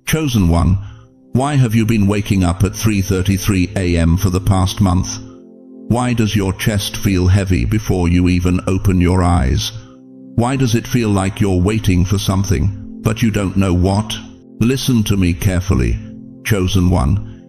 Chosen one, why have you been waking up at 3:33 a.m. for the past month? Why does your chest feel heavy before you even open your eyes? Why does it feel like you're waiting for something, but you don't know what? Listen to me carefully, chosen one.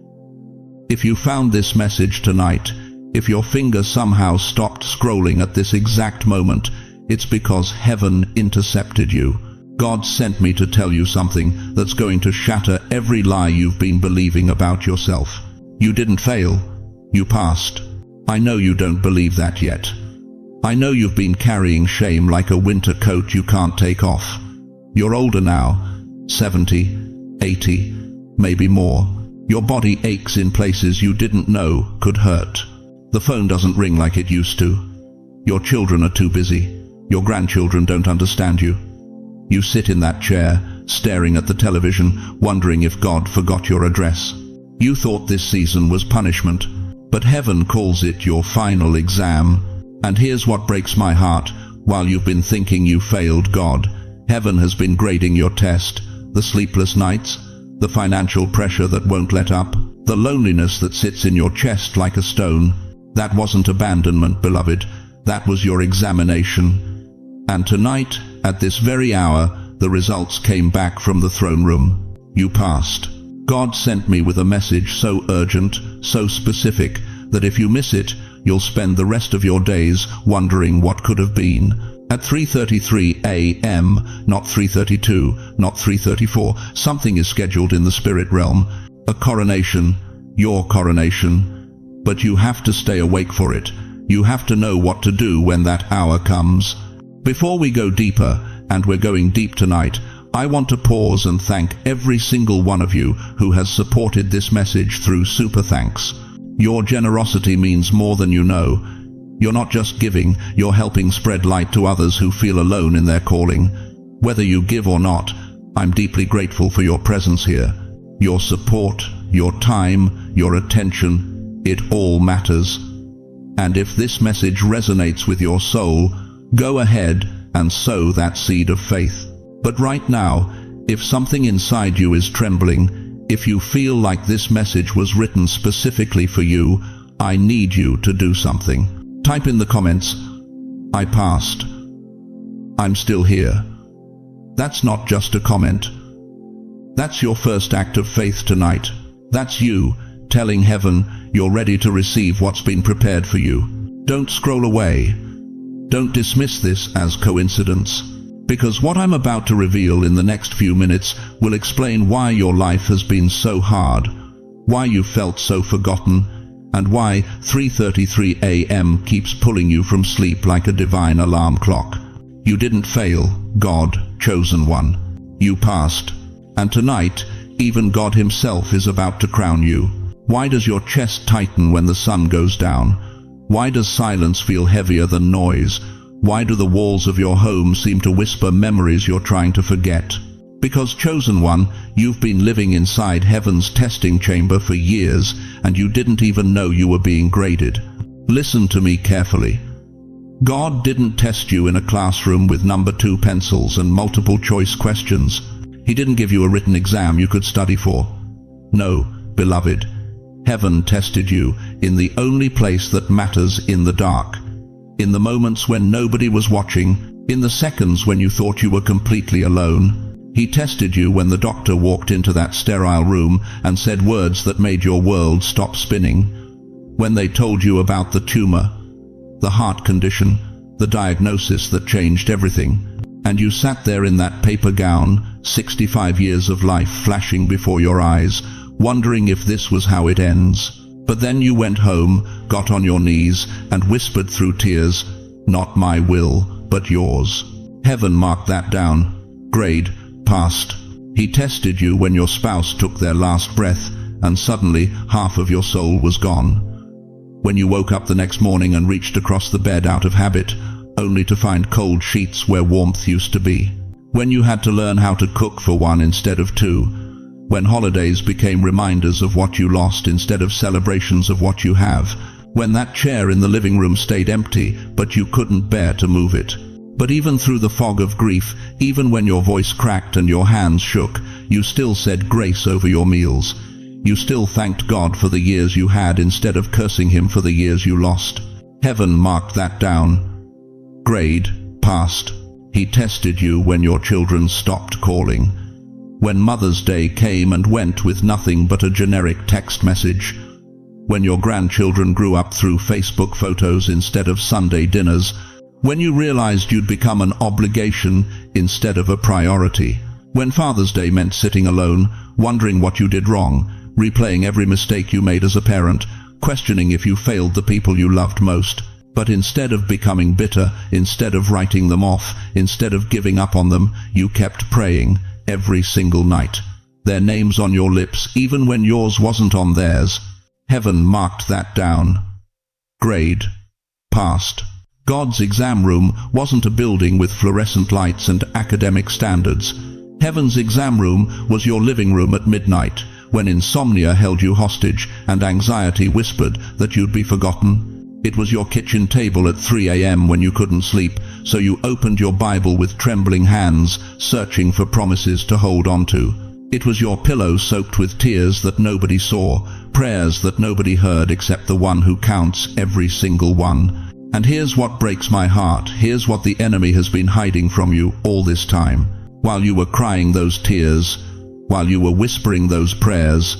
If you found this message tonight, if your finger somehow stopped scrolling at this exact moment, it's because heaven intercepted you. God sent me to tell you something that's going to shatter every lie you've been believing about yourself. You didn't fail. You passed. I know you don't believe that yet. I know you've been carrying shame like a winter coat you can't take off. You're older now, 70, 80, maybe more. Your body aches in places you didn't know could hurt. The phone doesn't ring like it used to. Your children are too busy. Your grandchildren don't understand you. You sit in that chair, staring at the television, wondering if God forgot your address. You thought this season was punishment, but heaven calls it your final exam. And here's what breaks my heart. While you've been thinking you failed God, heaven has been grading your test. The sleepless nights, the financial pressure that won't let up, the loneliness that sits in your chest like a stone. That wasn't abandonment, beloved. That was your examination. And tonight, at this very hour, the results came back from the throne room. You passed. God sent me with a message so urgent, so specific, that if you miss it, you'll spend the rest of your days wondering what could have been. At 3:33 a.m., not 3:32, not 3:34, something is scheduled in the spirit realm. A coronation, your coronation. But you have to stay awake for it. You have to know what to do when that hour comes. Before we go deeper, and we're going deep tonight, I want to pause and thank every single one of you who has supported this message through super thanks. Your generosity means more than you know. You're not just giving, you're helping spread light to others who feel alone in their calling. Whether you give or not, I'm deeply grateful for your presence here. Your support, your time, your attention, it all matters. And if this message resonates with your soul, go ahead and sow that seed of faith. But right now, if something inside you is trembling, if you feel like this message was written specifically for you, I need you to do something. Type in the comments, I passed. I'm still here. That's not just a comment. That's your first act of faith tonight. That's you telling heaven you're ready to receive what's been prepared for you. Don't scroll away. Don't dismiss this as coincidence, because what I'm about to reveal in the next few minutes will explain why your life has been so hard, why you felt so forgotten, and why 3:33 a.m. keeps pulling you from sleep like a divine alarm clock. You didn't fail, God, chosen one. You passed. And tonight, even God himself is about to crown you. Why does your chest tighten when the sun goes down? Why does silence feel heavier than noise? Why do the walls of your home seem to whisper memories you're trying to forget? Because, chosen one, you've been living inside heaven's testing chamber for years, and you didn't even know you were being graded. Listen to me carefully. God didn't test you in a classroom with number 2 pencils and multiple choice questions. He didn't give you a written exam you could study for. No, beloved. Heaven tested you in the only place that matters, in the dark. In the moments when nobody was watching, in the seconds when you thought you were completely alone. He tested you when the doctor walked into that sterile room and said words that made your world stop spinning. When they told you about the tumor, the heart condition, the diagnosis that changed everything. And you sat there in that paper gown, 65 years of life flashing before your eyes, wondering if this was how it ends. But then you went home, got on your knees, and whispered through tears, "Not my will, but yours." Heaven marked that down. Grade, passed. He tested you when your spouse took their last breath, and suddenly half of your soul was gone. When you woke up the next morning and reached across the bed out of habit, only to find cold sheets where warmth used to be. When you had to learn how to cook for one instead of two. When holidays became reminders of what you lost instead of celebrations of what you have. When that chair in the living room stayed empty, but you couldn't bear to move it. But even through the fog of grief, even when your voice cracked and your hands shook, You still said grace over your meals. You still thanked God for the years you had instead of cursing Him for the years you lost. Heaven marked that down. Grade, passed. He tested you when your children stopped calling. When Mother's Day came and went with nothing but a generic text message. When your grandchildren grew up through Facebook photos instead of Sunday dinners. When you realized you'd become an obligation instead of a priority. When Father's Day meant sitting alone, wondering what you did wrong, replaying every mistake you made as a parent, questioning if you failed the people you loved most. But instead of becoming bitter, instead of writing them off, instead of giving up on them, you kept praying every single night. Their names on your lips, even when yours wasn't on theirs. Heaven marked that down. Grade, passed. God's exam room wasn't a building with fluorescent lights and academic standards. Heaven's exam room was your living room at midnight, when insomnia held you hostage and anxiety whispered that you'd be forgotten. It was your kitchen table at 3 a.m. when you couldn't sleep, so you opened your Bible with trembling hands, searching for promises to hold on to. It was your pillow soaked with tears that nobody saw, prayers that nobody heard except the one who counts every single one. And here's what breaks my heart. Here's what the enemy has been hiding from you all this time. While you were crying those tears, while you were whispering those prayers,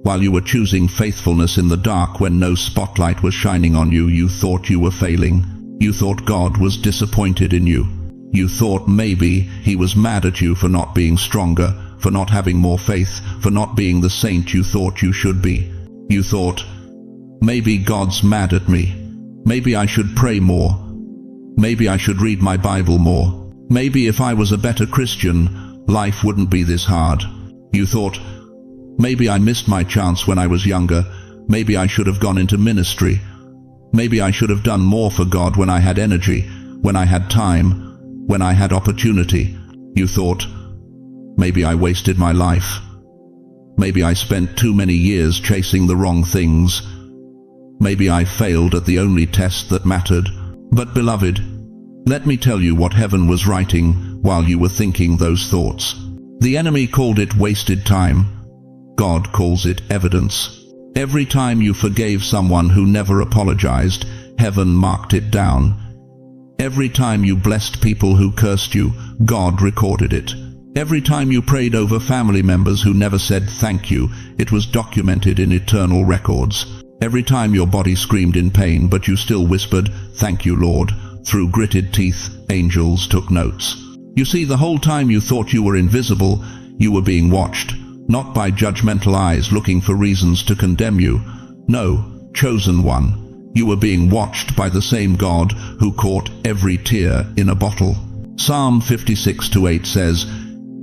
while you were choosing faithfulness in the dark when no spotlight was shining on you, you thought you were failing. You thought God was disappointed in you. You thought maybe He was mad at you for not being stronger, for not having more faith, for not being the saint you thought you should be. You thought, maybe God's mad at me. Maybe I should pray more. Maybe I should read my Bible more. Maybe if I was a better Christian, life wouldn't be this hard. You thought, maybe I missed my chance when I was younger. Maybe I should have gone into ministry. Maybe I should have done more for God when I had energy, when I had time, when I had opportunity. You thought, maybe I wasted my life. Maybe I spent too many years chasing the wrong things. Maybe I failed at the only test that mattered. But beloved, let me tell you what heaven was writing while you were thinking those thoughts. The enemy called it wasted time. God calls it evidence. Every time you forgave someone who never apologized, heaven marked it down. Every time you blessed people who cursed you, God recorded it. Every time you prayed over family members who never said thank you, it was documented in eternal records. Every time your body screamed in pain, but you still whispered, "Thank you, Lord," through gritted teeth, angels took notes. You see, the whole time you thought you were invisible, you were being watched, not by judgmental eyes looking for reasons to condemn you. No, chosen one. You were being watched by the same God who caught every tear in a bottle. Psalm 56:8 says,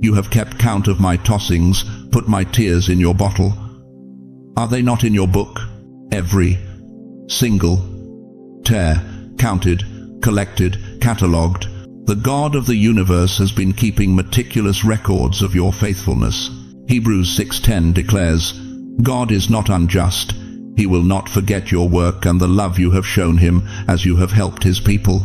"You have kept count of my tossings, put my tears in your bottle." Are they not in your book? Every single tear, counted, collected, catalogued. The God of the universe has been keeping meticulous records of your faithfulness. Hebrews 6:10 declares, "God is not unjust. He will not forget your work and the love you have shown Him as you have helped His people."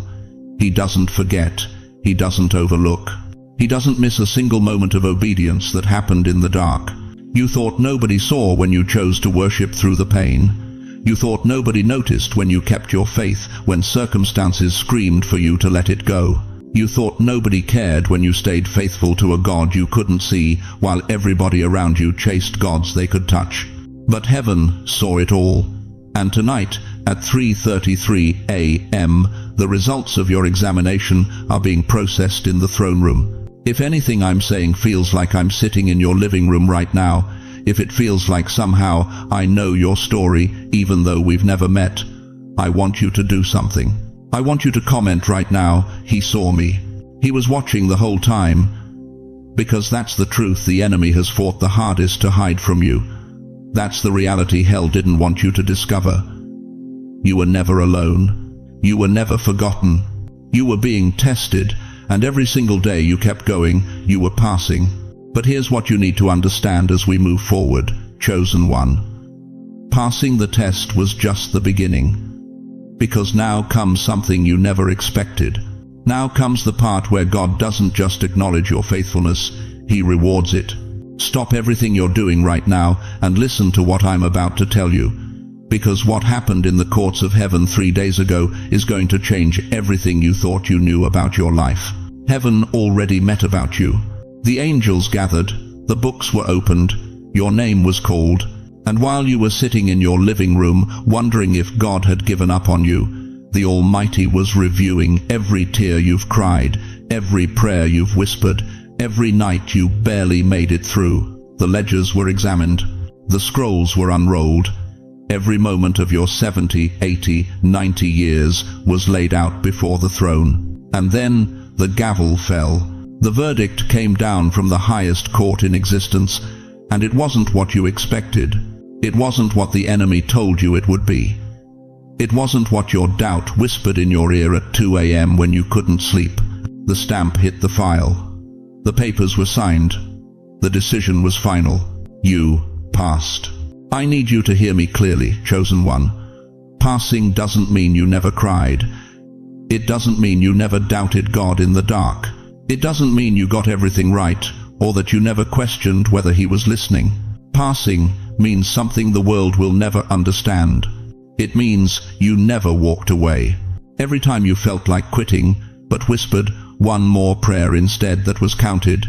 He doesn't forget. He doesn't overlook. He doesn't miss a single moment of obedience that happened in the dark. You thought nobody saw when you chose to worship through the pain. You thought nobody noticed when you kept your faith when circumstances screamed for you to let it go. You thought nobody cared when you stayed faithful to a God you couldn't see while everybody around you chased gods they could touch. But heaven saw it all. And tonight, at 3:33 a.m., the results of your examination are being processed in the throne room. If anything I'm saying feels like I'm sitting in your living room right now, if it feels like somehow I know your story even though we've never met, I want you to do something. I want you to comment right now, "He saw me. He was watching the whole time." Because that's the truth the enemy has fought the hardest to hide from you. That's the reality hell didn't want you to discover. You were never alone. You were never forgotten. You were being tested, and every single day you kept going, you were passing. But here's what you need to understand as we move forward, chosen one. Passing the test was just the beginning. Because now comes something you never expected. Now comes the part where God doesn't just acknowledge your faithfulness, He rewards it. Stop everything you're doing right now and listen to what I'm about to tell you. Because what happened in the courts of heaven 3 days ago is going to change everything you thought you knew about your life. Heaven already met about you. The angels gathered, the books were opened, your name was called, and while you were sitting in your living room wondering if God had given up on you, the Almighty was reviewing every tear you've cried, every prayer you've whispered, every night you barely made it through. The ledgers were examined, the scrolls were unrolled. Every moment of your 70, 80, 90 years was laid out before the throne. And then the gavel fell. The verdict came down from the highest court in existence, and it wasn't what you expected. It wasn't what the enemy told you it would be. It wasn't what your doubt whispered in your ear at 2 a.m. when you couldn't sleep. The stamp hit the file. The papers were signed. The decision was final. You passed. I need you to hear me clearly, chosen one. Passing doesn't mean you never cried. It doesn't mean you never doubted God in the dark. It doesn't mean you got everything right, or that you never questioned whether He was listening. Passing means something the world will never understand. It means you never walked away. Every time you felt like quitting, but whispered one more prayer instead that was counted.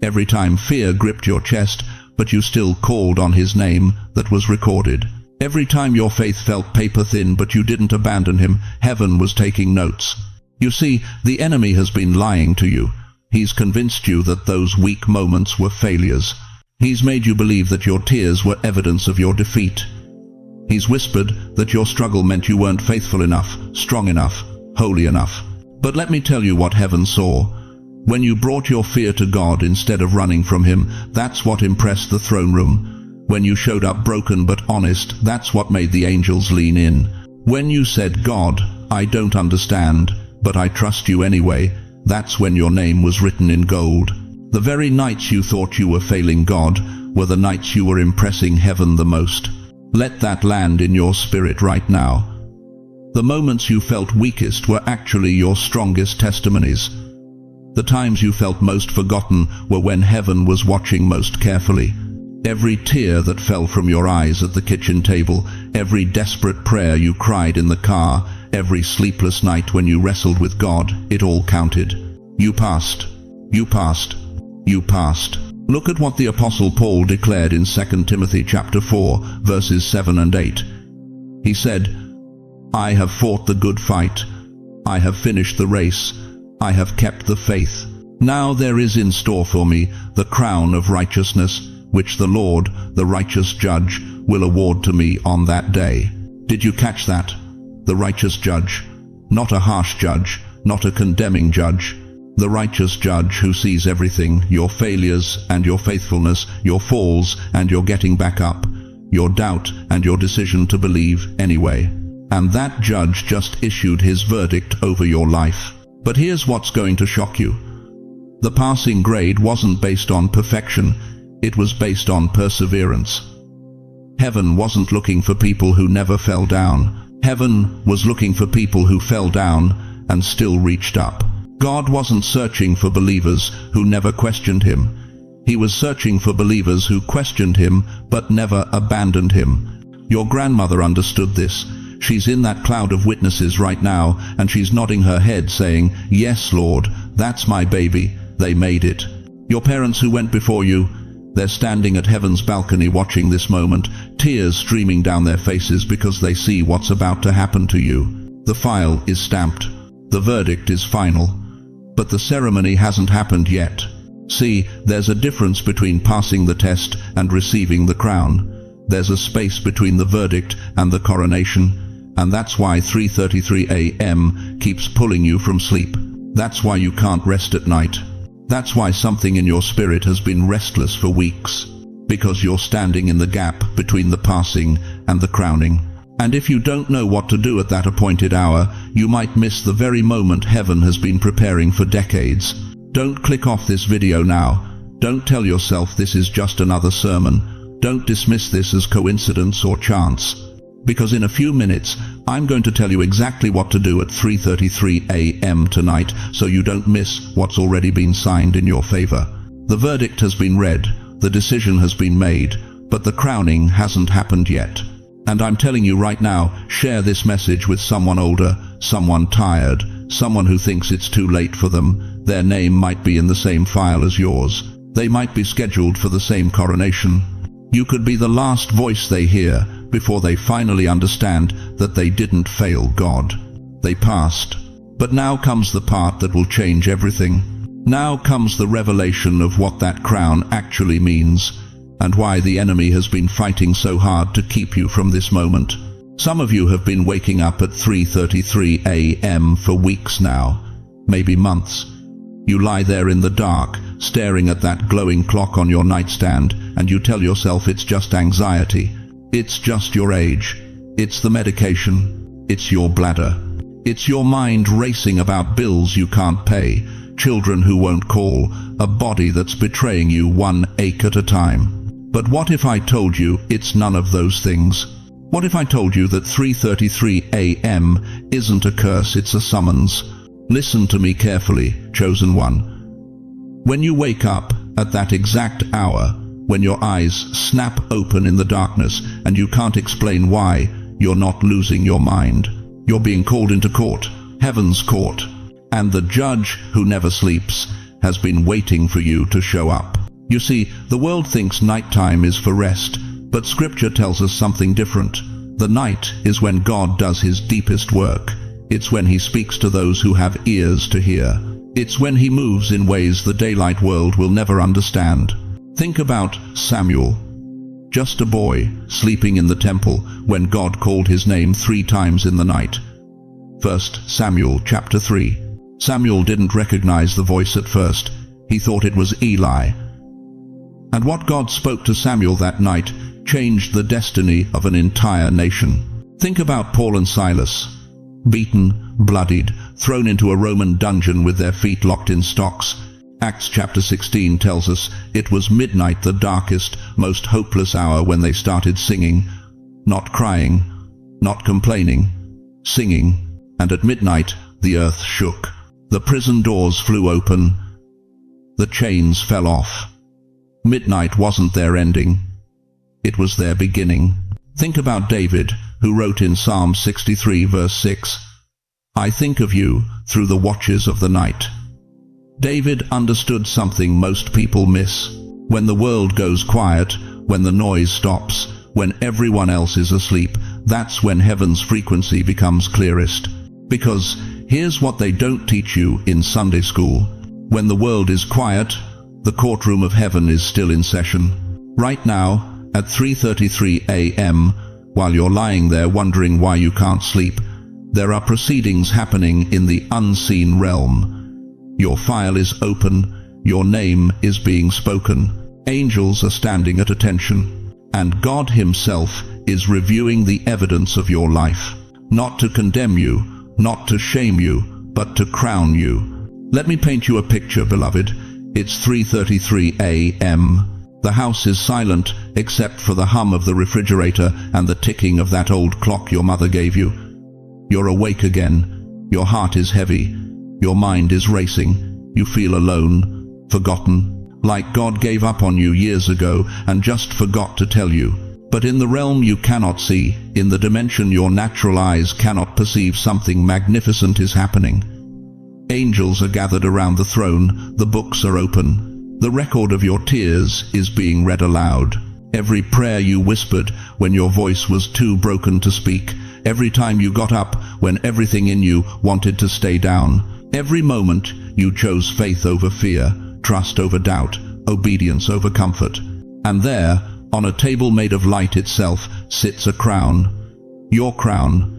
Every time fear gripped your chest, but you still called on His name that was recorded. Every time your faith felt paper thin but you didn't abandon Him, heaven was taking notes. You see, the enemy has been lying to you. He's convinced you that those weak moments were failures. He's made you believe that your tears were evidence of your defeat. He's whispered that your struggle meant you weren't faithful enough, strong enough, holy enough. But let me tell you what heaven saw. When you brought your fear to God instead of running from Him, that's what impressed the throne room. When you showed up broken but honest, that's what made the angels lean in. When you said, God, I don't understand, but I trust you anyway, that's when your name was written in gold. The very nights you thought you were failing God were the nights you were impressing heaven the most. Let that land in your spirit right now. The moments you felt weakest were actually your strongest testimonies. The times you felt most forgotten were when heaven was watching most carefully. Every tear that fell from your eyes at the kitchen table, every desperate prayer you cried in the car, every sleepless night when you wrestled with God, it all counted. You passed. You passed. You passed. Look at what the Apostle Paul declared in 2 Timothy chapter 4, verses 7 and 8. He said, I have fought the good fight. I have finished the race. I have kept the faith. Now there is in store for me the crown of righteousness, which the Lord, the righteous judge, will award to me on that day. Did you catch that? The righteous judge. Not a harsh judge, not a condemning judge. The righteous judge who sees everything, your failures and your faithfulness, your falls and your getting back up, your doubt and your decision to believe anyway. And that judge just issued his verdict over your life. But here's what's going to shock you. The passing grade wasn't based on perfection, it was based on perseverance. Heaven wasn't looking for people who never fell down. Heaven was looking for people who fell down and still reached up. God wasn't searching for believers who never questioned Him. He was searching for believers who questioned Him but never abandoned Him. Your grandmother understood this. She's in that cloud of witnesses right now, and she's nodding her head saying, yes, Lord, that's my baby. They made it. Your parents who went before you, they're standing at heaven's balcony watching this moment, tears streaming down their faces because they see what's about to happen to you. The file is stamped. The verdict is final. But the ceremony hasn't happened yet. See, there's a difference between passing the test and receiving the crown. There's a space between the verdict and the coronation, and that's why 3:33 a.m. keeps pulling you from sleep. That's why you can't rest at night. That's why something in your spirit has been restless for weeks, because you're standing in the gap between the passing and the crowning. And if you don't know what to do at that appointed hour, you might miss the very moment heaven has been preparing for decades. Don't click off this video now. Don't tell yourself this is just another sermon. Don't dismiss this as coincidence or chance. Because in a few minutes, I'm going to tell you exactly what to do at 3:33 a.m. tonight, so you don't miss what's already been signed in your favor. The verdict has been read. The decision has been made, but the crowning hasn't happened yet. And I'm telling you right now, share this message with someone older, someone tired, someone who thinks it's too late for them. Their name might be in the same file as yours. They might be scheduled for the same coronation. You could be the last voice they hear before they finally understand that they didn't fail God. They passed. But now comes the part that will change everything. Now comes the revelation of what that crown actually means, and why the enemy has been fighting so hard to keep you from this moment. Some of you have been waking up at 3:33 a.m. for weeks now, maybe months. You lie there in the dark, staring at that glowing clock on your nightstand, and you tell yourself it's just anxiety. It's just your age. It's the medication. It's your bladder. It's your mind racing about bills you can't pay, children who won't call, a body that's betraying you one ache at a time. But what if I told you it's none of those things? What if I told you that 3:33 a.m. isn't a curse, it's a summons? Listen to me carefully, chosen one. When you wake up at that exact hour, when your eyes snap open in the darkness and you can't explain why, you're not losing your mind. You're being called into court, heaven's court, and the judge who never sleeps has been waiting for you to show up. You see, the world thinks nighttime is for rest, but Scripture tells us something different. The night is when God does his deepest work. It's when he speaks to those who have ears to hear. It's when he moves in ways the daylight world will never understand. Think about Samuel, just a boy sleeping in the temple when God called his name 3 times in the night. 1 Samuel chapter 3. Samuel didn't recognize the voice at first. He thought it was Eli. And what God spoke to Samuel that night changed the destiny of an entire nation. Think about Paul and Silas, beaten, bloodied, thrown into a Roman dungeon with their feet locked in stocks. Acts chapter 16 tells us it was midnight, the darkest, most hopeless hour, when they started singing, not crying, not complaining, singing, and at midnight the earth shook. The prison doors flew open. The chains fell off. Midnight wasn't their ending. It was their beginning. Think about David, who wrote in Psalm 63 verse 6, "I think of you through the watches of the night." David understood something most people miss. When the world goes quiet, when the noise stops, when everyone else is asleep, that's when heaven's frequency becomes clearest. Because here's what they don't teach you in Sunday school. When the world is quiet, the courtroom of heaven is still in session. Right now, at 3:33 a.m., while you're lying there wondering why you can't sleep, there are proceedings happening in the unseen realm. Your file is open, your name is being spoken, angels are standing at attention, and God himself is reviewing the evidence of your life, not to condemn you, not to shame you, but to crown you. Let me paint you a picture, beloved. It's 3:33 a.m. The house is silent except for the hum of the refrigerator and the ticking of that old clock your mother gave you. You're awake again. Your heart is heavy. Your mind is racing. You feel alone, forgotten, like God gave up on you years ago and just forgot to tell you. But in the realm you cannot see, in the dimension your natural eyes cannot perceive, something magnificent is happening. Angels are gathered around the throne. The books are open. The record of your tears is being read aloud. Every prayer you whispered when your voice was too broken to speak. Every time you got up when everything in you wanted to stay down. Every moment you chose faith over fear, trust over doubt, obedience over comfort. And there, on a table made of light itself, sits a crown. Your crown,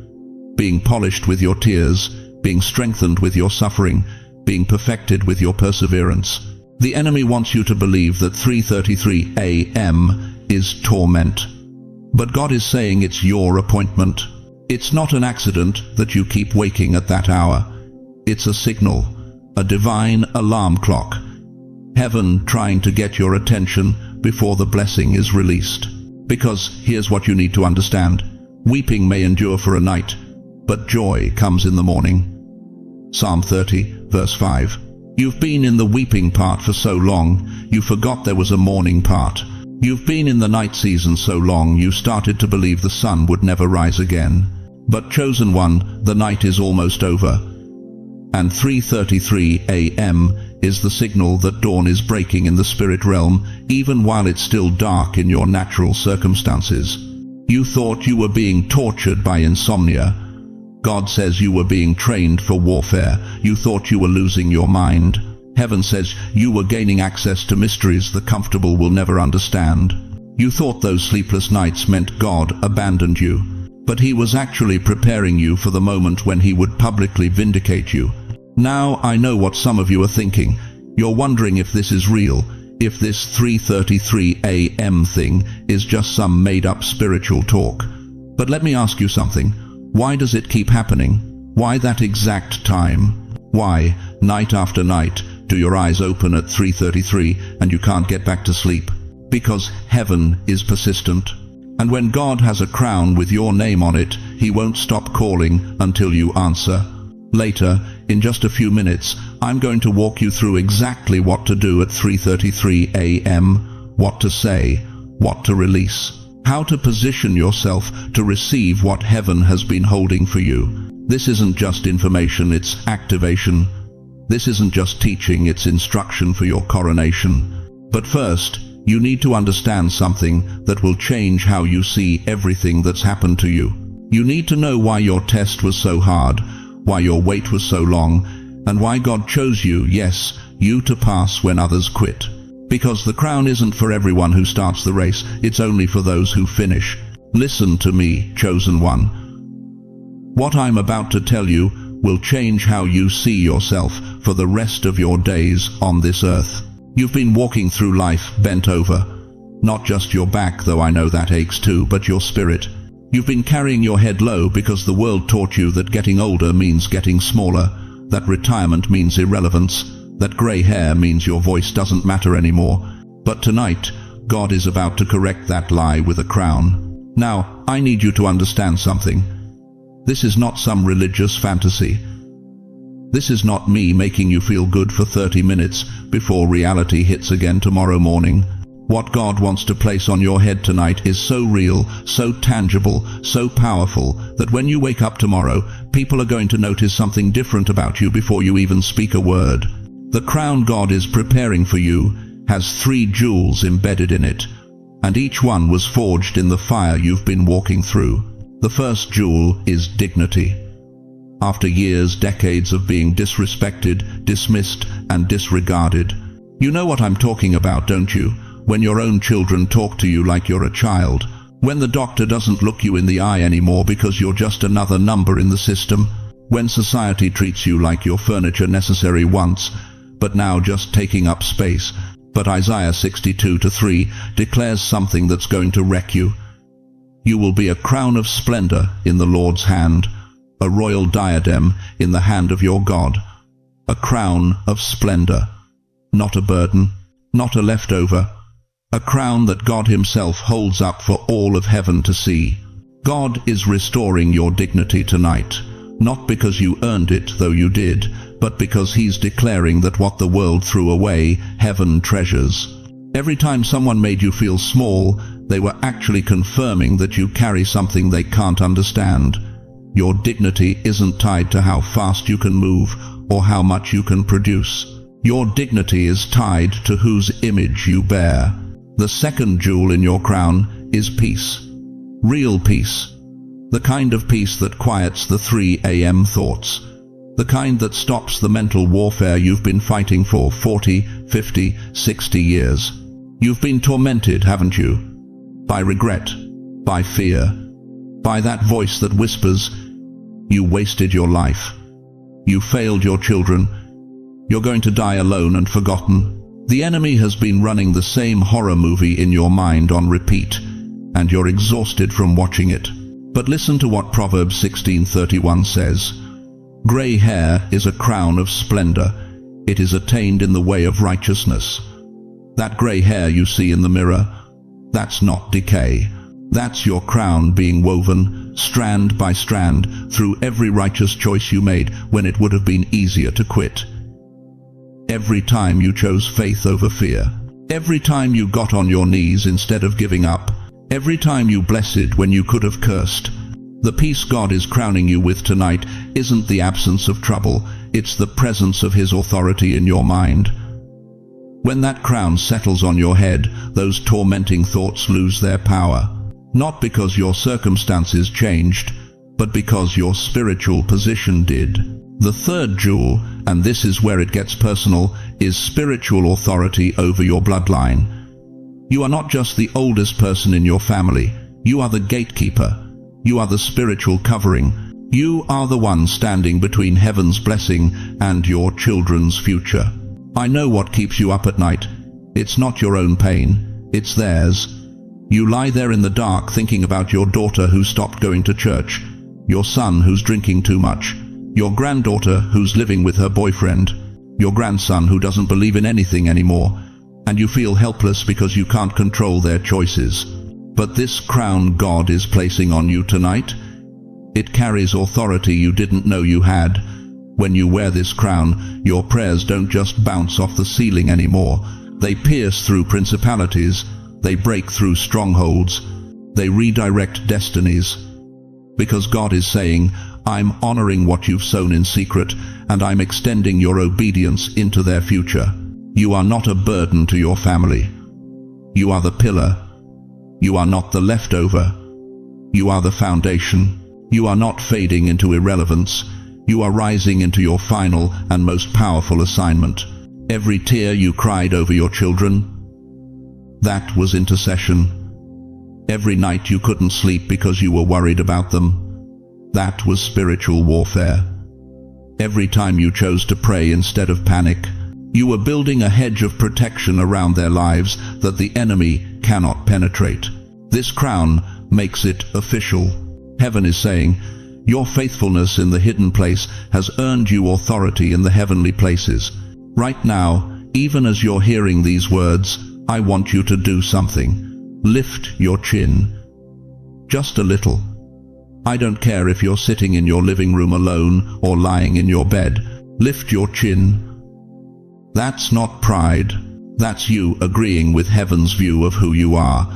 being polished with your tears, being strengthened with your suffering, being perfected with your perseverance. The enemy wants you to believe that 3:33 a.m. is torment. But God is saying it's your appointment. It's not an accident that you keep waking at that hour. It's a signal, a divine alarm clock. Heaven trying to get your attention before the blessing is released. Because here's what you need to understand. Weeping may endure for a night, but joy comes in the morning. Psalm 30, verse 5. You've been in the weeping part for so long, you forgot there was a morning part. You've been in the night season so long, you started to believe the sun would never rise again. But chosen one, the night is almost over. And 3:33 a.m. is the signal that dawn is breaking in the spirit realm, even while it's still dark in your natural circumstances. You thought you were being tortured by insomnia. God says you were being trained for warfare. You thought you were losing your mind. Heaven says you were gaining access to mysteries the comfortable will never understand. You thought those sleepless nights meant God abandoned you, but He was actually preparing you for the moment when He would publicly vindicate you. Now I know what some of you are thinking. You're wondering if this is real, if this 3:33 a.m. thing is just some made-up spiritual talk. But let me ask you something. Why does it keep happening? Why that exact time? Why, night after night, do your eyes open at 3:33 and you can't get back to sleep? Because heaven is persistent. And when God has a crown with your name on it, He won't stop calling until you answer. Later, in just a few minutes, I'm going to walk you through exactly what to do at 3:33 a.m., what to say, what to release, how to position yourself to receive what heaven has been holding for you. This isn't just information, it's activation. This isn't just teaching, it's instruction for your coronation. But first, you need to understand something that will change how you see everything that's happened to you. You need to know why your test was so hard, why your wait was so long, and why God chose you, yes, you to pass when others quit. Because the crown isn't for everyone who starts the race, it's only for those who finish. Listen to me, chosen one. What I'm about to tell you will change how you see yourself for the rest of your days on this earth. You've been walking through life bent over. Not just your back, though I know that aches too, but your spirit. You've been carrying your head low because the world taught you that getting older means getting smaller, that retirement means irrelevance, that grey hair means your voice doesn't matter anymore. But tonight, God is about to correct that lie with a crown. Now, I need you to understand something. This is not some religious fantasy. This is not me making you feel good for 30 minutes before reality hits again tomorrow morning. What God wants to place on your head tonight is so real, so tangible, so powerful, that when you wake up tomorrow, people are going to notice something different about you before you even speak a word. The crown God is preparing for you has 3 jewels embedded in it, and each one was forged in the fire you've been walking through. The first jewel is dignity. After years, decades of being disrespected, dismissed, and disregarded. You know what I'm talking about, don't you? When your own children talk to you like you're a child. When the doctor doesn't look you in the eye anymore because you're just another number in the system. When society treats you like you're furniture necessary once, but now just taking up space. But Isaiah 62:3 declares something that's going to wreck you. You will be a crown of splendor in the Lord's hand, a royal diadem in the hand of your God. A crown of splendor, not a burden, not a leftover. A crown that God Himself holds up for all of heaven to see. God is restoring your dignity tonight, not because you earned it, though you did, but because He's declaring that what the world threw away, heaven treasures. Every time someone made you feel small, they were actually confirming that you carry something they can't understand. Your dignity isn't tied to how fast you can move or how much you can produce. Your dignity is tied to whose image you bear. The second jewel in your crown is peace. Real peace. The kind of peace that quiets the 3 a.m. thoughts. The kind that stops the mental warfare you've been fighting for 40, 50, 60 years. You've been tormented, haven't you? By regret, by fear, by that voice that whispers, you wasted your life. You failed your children. You're going to die alone and forgotten. The enemy has been running the same horror movie in your mind on repeat, and you're exhausted from watching it. But listen to what Proverbs 16:31 says. Grey hair is a crown of splendor. It is attained in the way of righteousness. That grey hair you see in the mirror, that's not decay. That's your crown being woven, strand by strand, through every righteous choice you made when it would have been easier to quit. every time you chose faith over fear, every time you got on your knees instead of giving up, every time you blessed when you could have cursed. The peace God is crowning you with tonight isn't the absence of trouble, it's the presence of His authority in your mind. When that crown settles on your head, those tormenting thoughts lose their power, not because your circumstances changed, but because your spiritual position did. The third jewel, and this is where it gets personal, is spiritual authority over your bloodline. You are not just the oldest person in your family, you are the gatekeeper. You are the spiritual covering. You are the one standing between heaven's blessing and your children's future. I know what keeps you up at night. It's not your own pain, it's theirs. You lie there in the dark thinking about your daughter who stopped going to church, your son who's drinking too much, your granddaughter who's living with her boyfriend, your grandson who doesn't believe in anything anymore, and you feel helpless because you can't control their choices. But this crown God is placing on you tonight, it carries authority you didn't know you had. When you wear this crown, your prayers don't just bounce off the ceiling anymore. They pierce through principalities, they break through strongholds, they redirect destinies. Because God is saying, I'm honoring what you've sown in secret, and I'm extending your obedience into their future. You are not a burden to your family. You are the pillar. You are not the leftover. You are the foundation. You are not fading into irrelevance. You are rising into your final and most powerful assignment. Every tear you cried over your children, that was intercession. Every night you couldn't sleep because you were worried about them, that was spiritual warfare. Every time you chose to pray instead of panic, you were building a hedge of protection around their lives that the enemy cannot penetrate. This crown makes it official. Heaven is saying, your faithfulness in the hidden place has earned you authority in the heavenly places. Right now, even as you're hearing these words, I want you to do something. Lift your chin. Just a little. I don't care if you're sitting in your living room alone or lying in your bed. Lift your chin. That's not pride. That's you agreeing with heaven's view of who you are.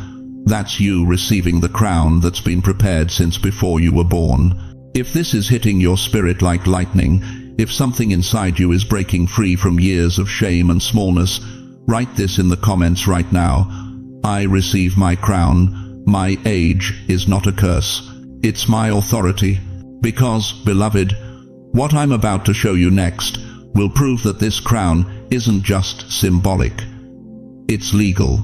That's you receiving the crown that's been prepared since before you were born. If this is hitting your spirit like lightning, if something inside you is breaking free from years of shame and smallness, write this in the comments right now. I receive my crown. My age is not a curse. It's my authority. Because, beloved, what I'm about to show you next will prove that this crown isn't just symbolic. It's legal.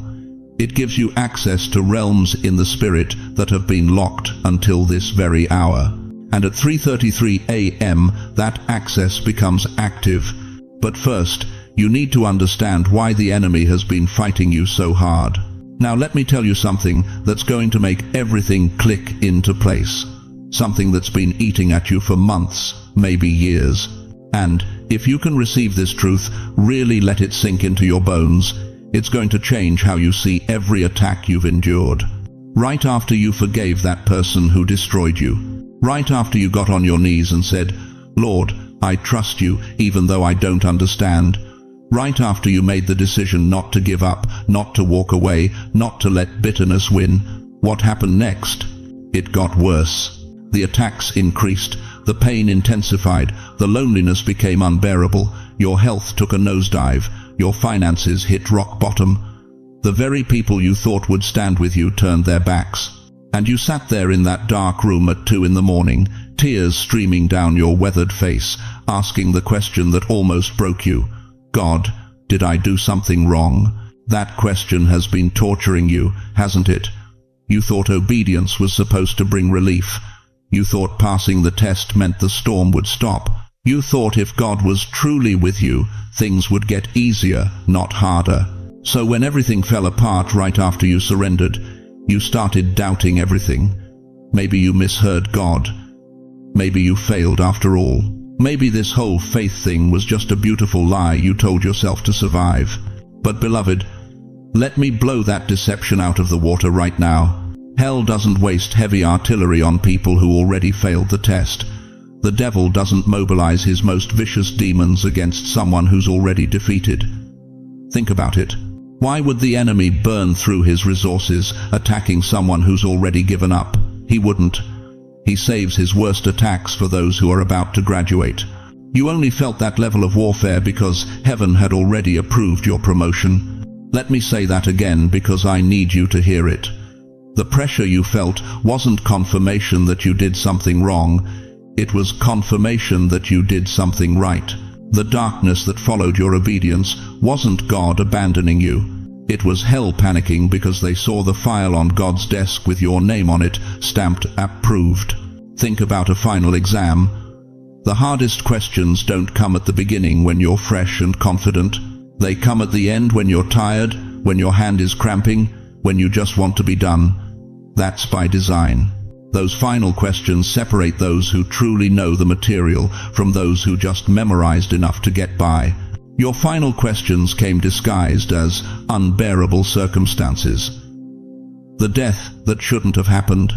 It gives you access to realms in the spirit that have been locked until this very hour. And at 3:33 a.m. that access becomes active. But first, you need to understand why the enemy has been fighting you so hard. Now let me tell you something that's going to make everything click into place. Something that's been eating at you for months, maybe years. And if you can receive this truth, really let it sink into your bones, it's going to change how you see every attack you've endured. Right after you forgave that person who destroyed you. Right after you got on your knees and said, Lord, I trust you even though I don't understand. Right after you made the decision not to give up, not to walk away, not to let bitterness win. What happened next? It got worse. The attacks increased, the pain intensified, the loneliness became unbearable, your health took a nosedive, your finances hit rock bottom. The very people you thought would stand with you turned their backs. And you sat there in that dark room at 2 in the morning, tears streaming down your weathered face, asking the question that almost broke you. God, did I do something wrong? That question has been torturing you, hasn't it? You thought obedience was supposed to bring relief. You thought passing the test meant the storm would stop. You thought if God was truly with you, things would get easier, not harder. So when everything fell apart right after you surrendered, you started doubting everything. Maybe you misheard God. Maybe you failed after all. Maybe this whole faith thing was just a beautiful lie you told yourself to survive. But beloved, let me blow that deception out of the water right now. Hell doesn't waste heavy artillery on people who already failed the test. The devil doesn't mobilize his most vicious demons against someone who's already defeated. Think about it. Why would the enemy burn through his resources attacking someone who's already given up? He wouldn't. He saves his worst attacks for those who are about to graduate. You only felt that level of warfare because heaven had already approved your promotion. Let me say that again because I need you to hear it. The pressure you felt wasn't confirmation that you did something wrong. It was confirmation that you did something right. The darkness that followed your obedience wasn't God abandoning you. It was hell panicking because they saw the file on God's desk with your name on it, stamped approved. Think about a final exam. The hardest questions don't come at the beginning when you're fresh and confident. They come at the end when you're tired, when your hand is cramping, when you just want to be done. That's by design. Those final questions separate those who truly know the material from those who just memorized enough to get by. Your final questions came disguised as unbearable circumstances. The death that shouldn't have happened.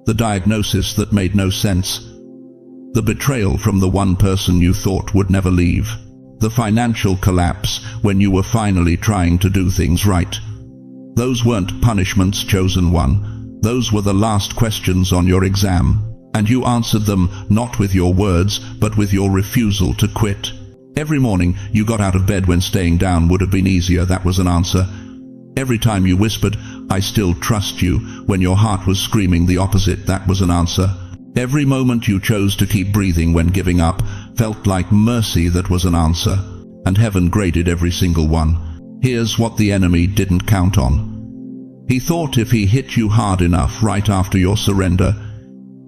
The diagnosis that made no sense. The betrayal from the one person you thought would never leave. The financial collapse when you were finally trying to do things right. Those weren't punishments, chosen one. Those were the last questions on your exam, and you answered them not with your words, but with your refusal to quit. Every morning you got out of bed when staying down would have been easier, that was an answer. Every time you whispered, "I still trust you," when your heart was screaming the opposite, that was an answer. Every moment you chose to keep breathing when giving up felt like mercy, that was an answer. And heaven graded every single one. Here's what the enemy didn't count on. He thought if he hit you hard enough right after your surrender,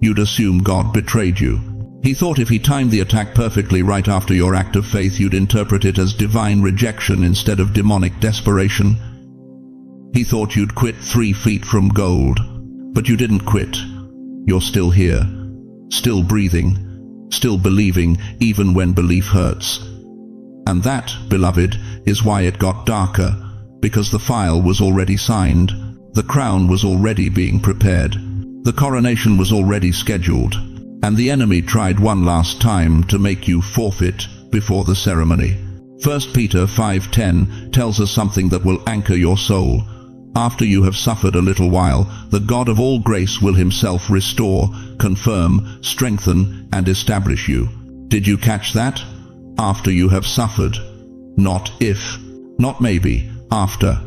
you'd assume God betrayed you. He thought if he timed the attack perfectly right after your act of faith, you'd interpret it as divine rejection instead of demonic desperation. He thought you'd quit 3 feet from gold. But you didn't quit. You're still here, still breathing, still believing even when belief hurts. And that, beloved, is why it got darker, because the file was already signed. The crown was already being prepared. The coronation was already scheduled. And the enemy tried one last time to make you forfeit before the ceremony. 1 Peter 5:10 tells us something that will anchor your soul. After you have suffered a little while, the God of all grace will himself restore, confirm, strengthen, and establish you. Did you catch that? After you have suffered. Not if, not maybe, after.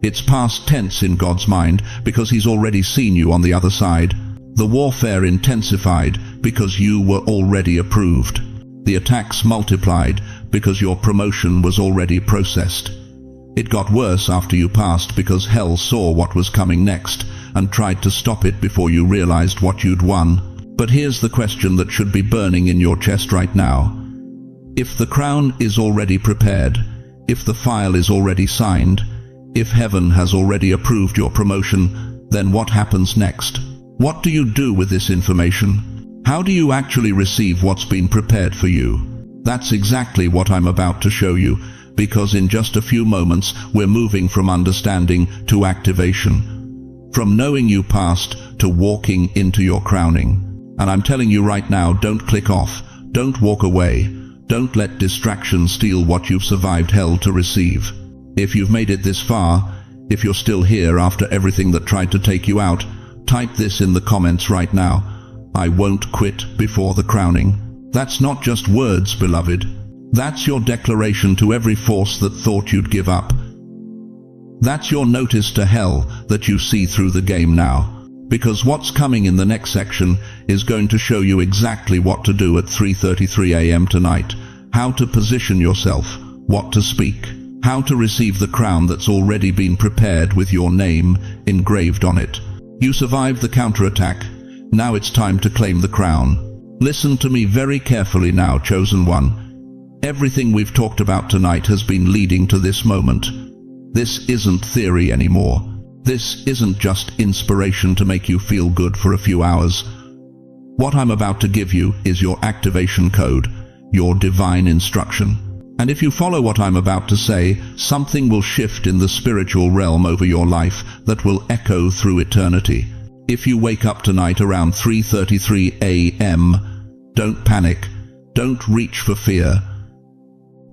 It's past tense in God's mind because he's already seen you on the other side. The warfare intensified because you were already approved. The attacks multiplied because your promotion was already processed. It got worse after you passed because hell saw what was coming next and tried to stop it before you realized what you'd won. But here's the question that should be burning in your chest right now. If the crown is already prepared, if the file is already signed, if heaven has already approved your promotion, then what happens next? What do you do with this information? How do you actually receive what's been prepared for you? That's exactly what I'm about to show you, because in just a few moments we're moving from understanding to activation. From knowing you passed to walking into your crowning. And I'm telling you right now, don't click off, don't walk away, don't let distraction steal what you've survived hell to receive. If you've made it this far, if you're still here after everything that tried to take you out, type this in the comments right now. I won't quit before the crowning. That's not just words, beloved. That's your declaration to every force that thought you'd give up. That's your notice to hell that you see through the game now. Because what's coming in the next section is going to show you exactly what to do at 3:33 a.m. tonight. How to position yourself, what to speak, how to receive the crown that's already been prepared with your name engraved on it. You survived the counterattack. Now it's time to claim the crown. Listen to me very carefully now, chosen one. Everything we've talked about tonight has been leading to this moment. This isn't theory anymore. This isn't just inspiration to make you feel good for a few hours. What I'm about to give you is your activation code, your divine instruction. And if you follow what I'm about to say, something will shift in the spiritual realm over your life that will echo through eternity. If you wake up tonight around 3:33 a.m., Don't panic. Don't reach for fear.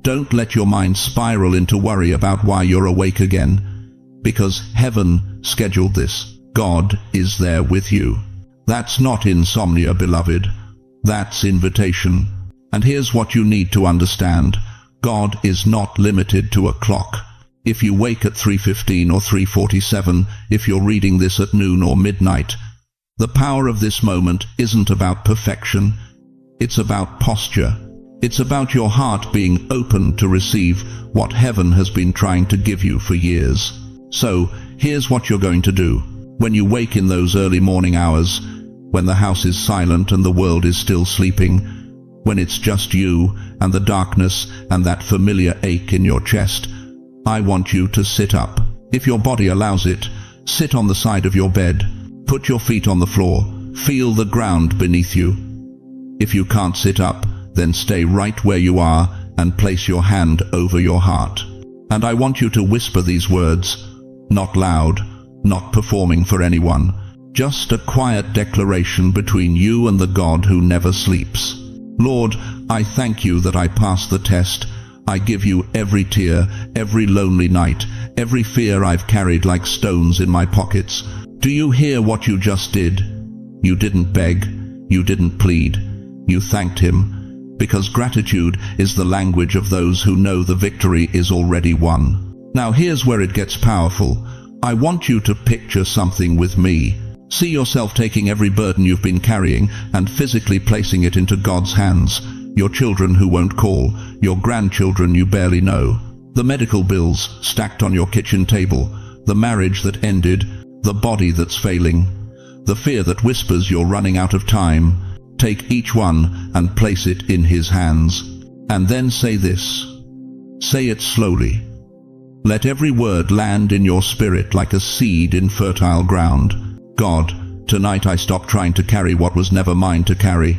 Don't let your mind spiral into worry about why you're awake again, because heaven scheduled this. God is there with you. That's not insomnia, beloved. That's invitation. And here's what you need to understand. God is not limited to a clock. If you wake at 3:15 or 3:47, if you're reading this at noon or midnight, the power of this moment isn't about perfection. It's about posture. It's about your heart being open to receive what heaven has been trying to give you for years. So, here's what you're going to do. When you wake in those early morning hours, when the house is silent and the world is still sleeping, when it's just you and the darkness and that familiar ache in your chest, I want you to sit up. If your body allows it, sit on the side of your bed. Put your feet on the floor. Feel the ground beneath you. If you can't sit up, then stay right where you are and place your hand over your heart. And I want you to whisper these words, not loud, not performing for anyone, just a quiet declaration between you and the God who never sleeps. Lord, I thank you that I passed the test. I give you every tear, every lonely night, every fear I've carried like stones in my pockets. Do you hear what you just did? You didn't beg, you didn't plead, you thanked him, because gratitude is the language of those who know the victory is already won. Now here's where it gets powerful. I want you to picture something with me. See yourself taking every burden you've been carrying and physically placing it into God's hands. Your children who won't call, your grandchildren you barely know, the medical bills stacked on your kitchen table, the marriage that ended, the body that's failing, the fear that whispers you're running out of time. Take each one and place it in his hands. And then say this. Say it slowly. Let every word land in your spirit like a seed in fertile ground. God, tonight I stop trying to carry what was never mine to carry.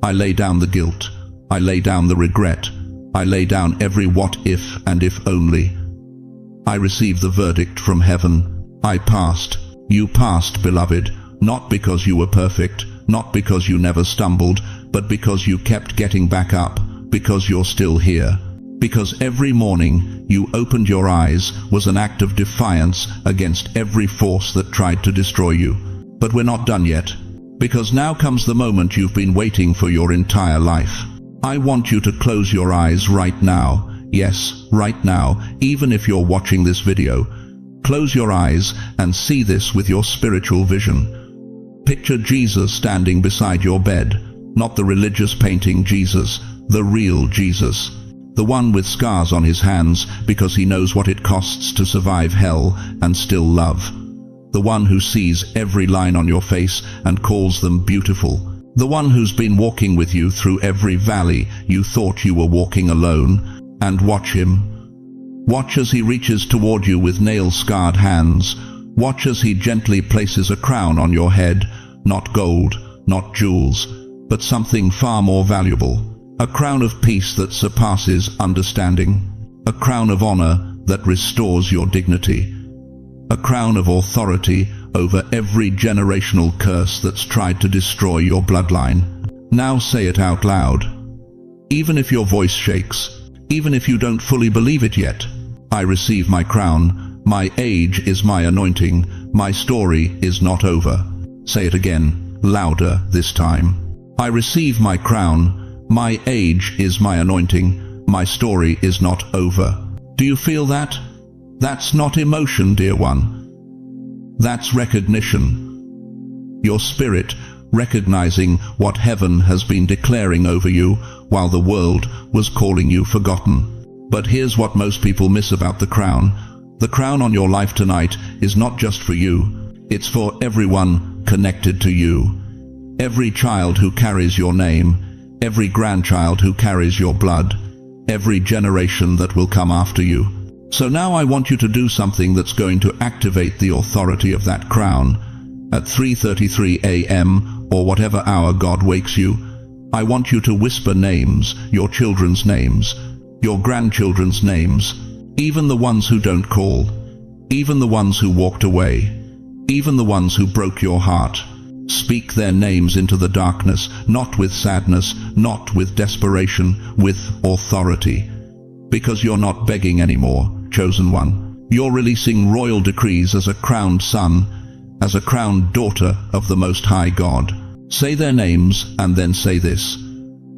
I lay down the guilt. I lay down the regret. I lay down every what if and if only. I receive the verdict from heaven. I passed. You passed, beloved, not because you were perfect, not because you never stumbled, but because you kept getting back up, because you're still here. Because every morning you opened your eyes was an act of defiance against every force that tried to destroy you. But we're not done yet, because now comes the moment you've been waiting for your entire life. I want you to close your eyes right now. Yes, right now, even if you're watching this video. Close your eyes and see this with your spiritual vision. Picture Jesus standing beside your bed, not the religious painting Jesus, the real Jesus. The one with scars on his hands because he knows what it costs to survive hell and still love. The one who sees every line on your face and calls them beautiful. The one who's been walking with you through every valley you thought you were walking alone. And watch him. Watch as he reaches toward you with nail-scarred hands. Watch as he gently places a crown on your head, not gold, not jewels, but something far more valuable. A crown of peace that surpasses understanding. A crown of honor that restores your dignity. A crown of authority over every generational curse that's tried to destroy your bloodline. Now say it out loud. Even if your voice shakes, even if you don't fully believe it yet. I receive my crown. My age is my anointing. My story is not over. Say it again, louder this time. I receive my crown. My age is my anointing. My story is not over. Do you feel that? That's not emotion, dear one. That's recognition. Your spirit recognizing what heaven has been declaring over you while the world was calling you forgotten. But here's what most people miss about the crown. The crown on your life tonight is not just for you. It's for everyone connected to you. Every child who carries your name, every grandchild who carries your blood, every generation that will come after you. So now I want you to do something that's going to activate the authority of that crown. At 3:33 a.m. or whatever hour God wakes you, I want you to whisper names, your children's names, your grandchildren's names, even the ones who don't call, even the ones who walked away, even the ones who broke your heart. Speak their names into the darkness, not with sadness, not with desperation, with authority. Because you're not begging anymore, chosen one. You're releasing royal decrees as a crowned son, as a crowned daughter of the Most High God. Say their names and then say this: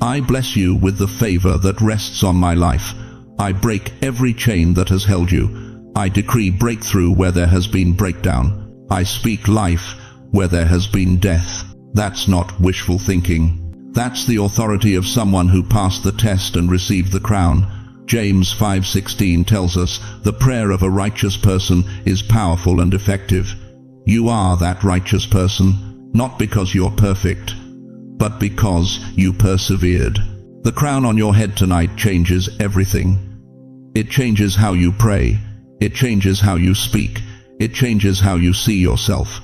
I bless you with the favor that rests on my life. I break every chain that has held you. I decree breakthrough where there has been breakdown. I speak life where there has been death. That's not wishful thinking. That's the authority of someone who passed the test and received the crown. James 5:16 tells us, the prayer of a righteous person is powerful and effective. You are that righteous person, not because you're perfect, but because you persevered. The crown on your head tonight changes everything. It changes how you pray. It changes how you speak. It changes how you see yourself.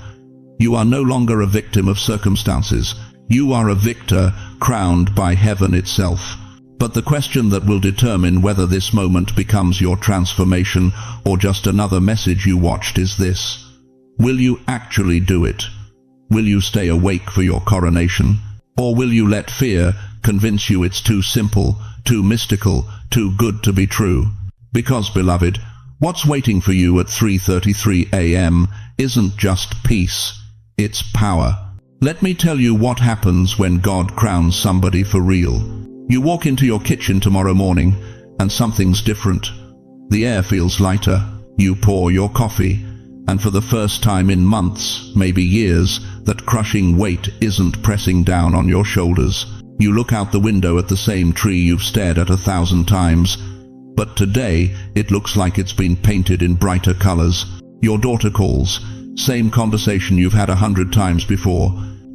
You are no longer a victim of circumstances. You are a victor crowned by heaven itself. But the question that will determine whether this moment becomes your transformation or just another message you watched is this: will you actually do it? Will you stay awake for your coronation? Or will you let fear convince you it's too simple, too mystical, too good to be true? Because, beloved, what's waiting for you at 3:33 a.m. isn't just peace, it's power. Let me tell you what happens when God crowns somebody for real. You walk into your kitchen tomorrow morning, and something's different. The air feels lighter. You pour your coffee, and for the first time in months, maybe years, that crushing weight isn't pressing down on your shoulders. You look out the window at the same tree you've stared at 1,000 times, but today it looks like it's been painted in brighter colors. Your daughter calls, same conversation you've had 100 times before,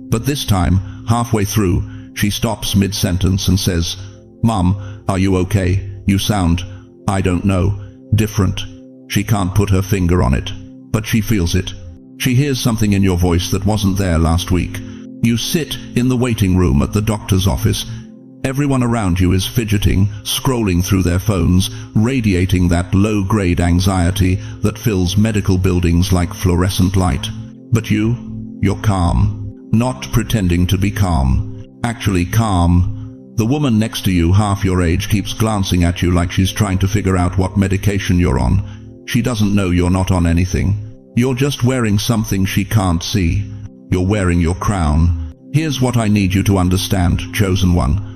but this time, halfway through, she stops mid-sentence and says, "Mom, are you okay? You sound, I don't know, different." She can't put her finger on it, but she feels it. She hears something in your voice that wasn't there last week. You sit in the waiting room at the doctor's office. Everyone around you is fidgeting, scrolling through their phones, radiating that low-grade anxiety that fills medical buildings like fluorescent light. But you're calm, not pretending to be calm. Actually calm. The woman next to you, half your age, keeps glancing at you like she's trying to figure out what medication you're on. She doesn't know you're not on anything. You're just wearing something she can't see. You're wearing your crown. Here's what I need you to understand, chosen one.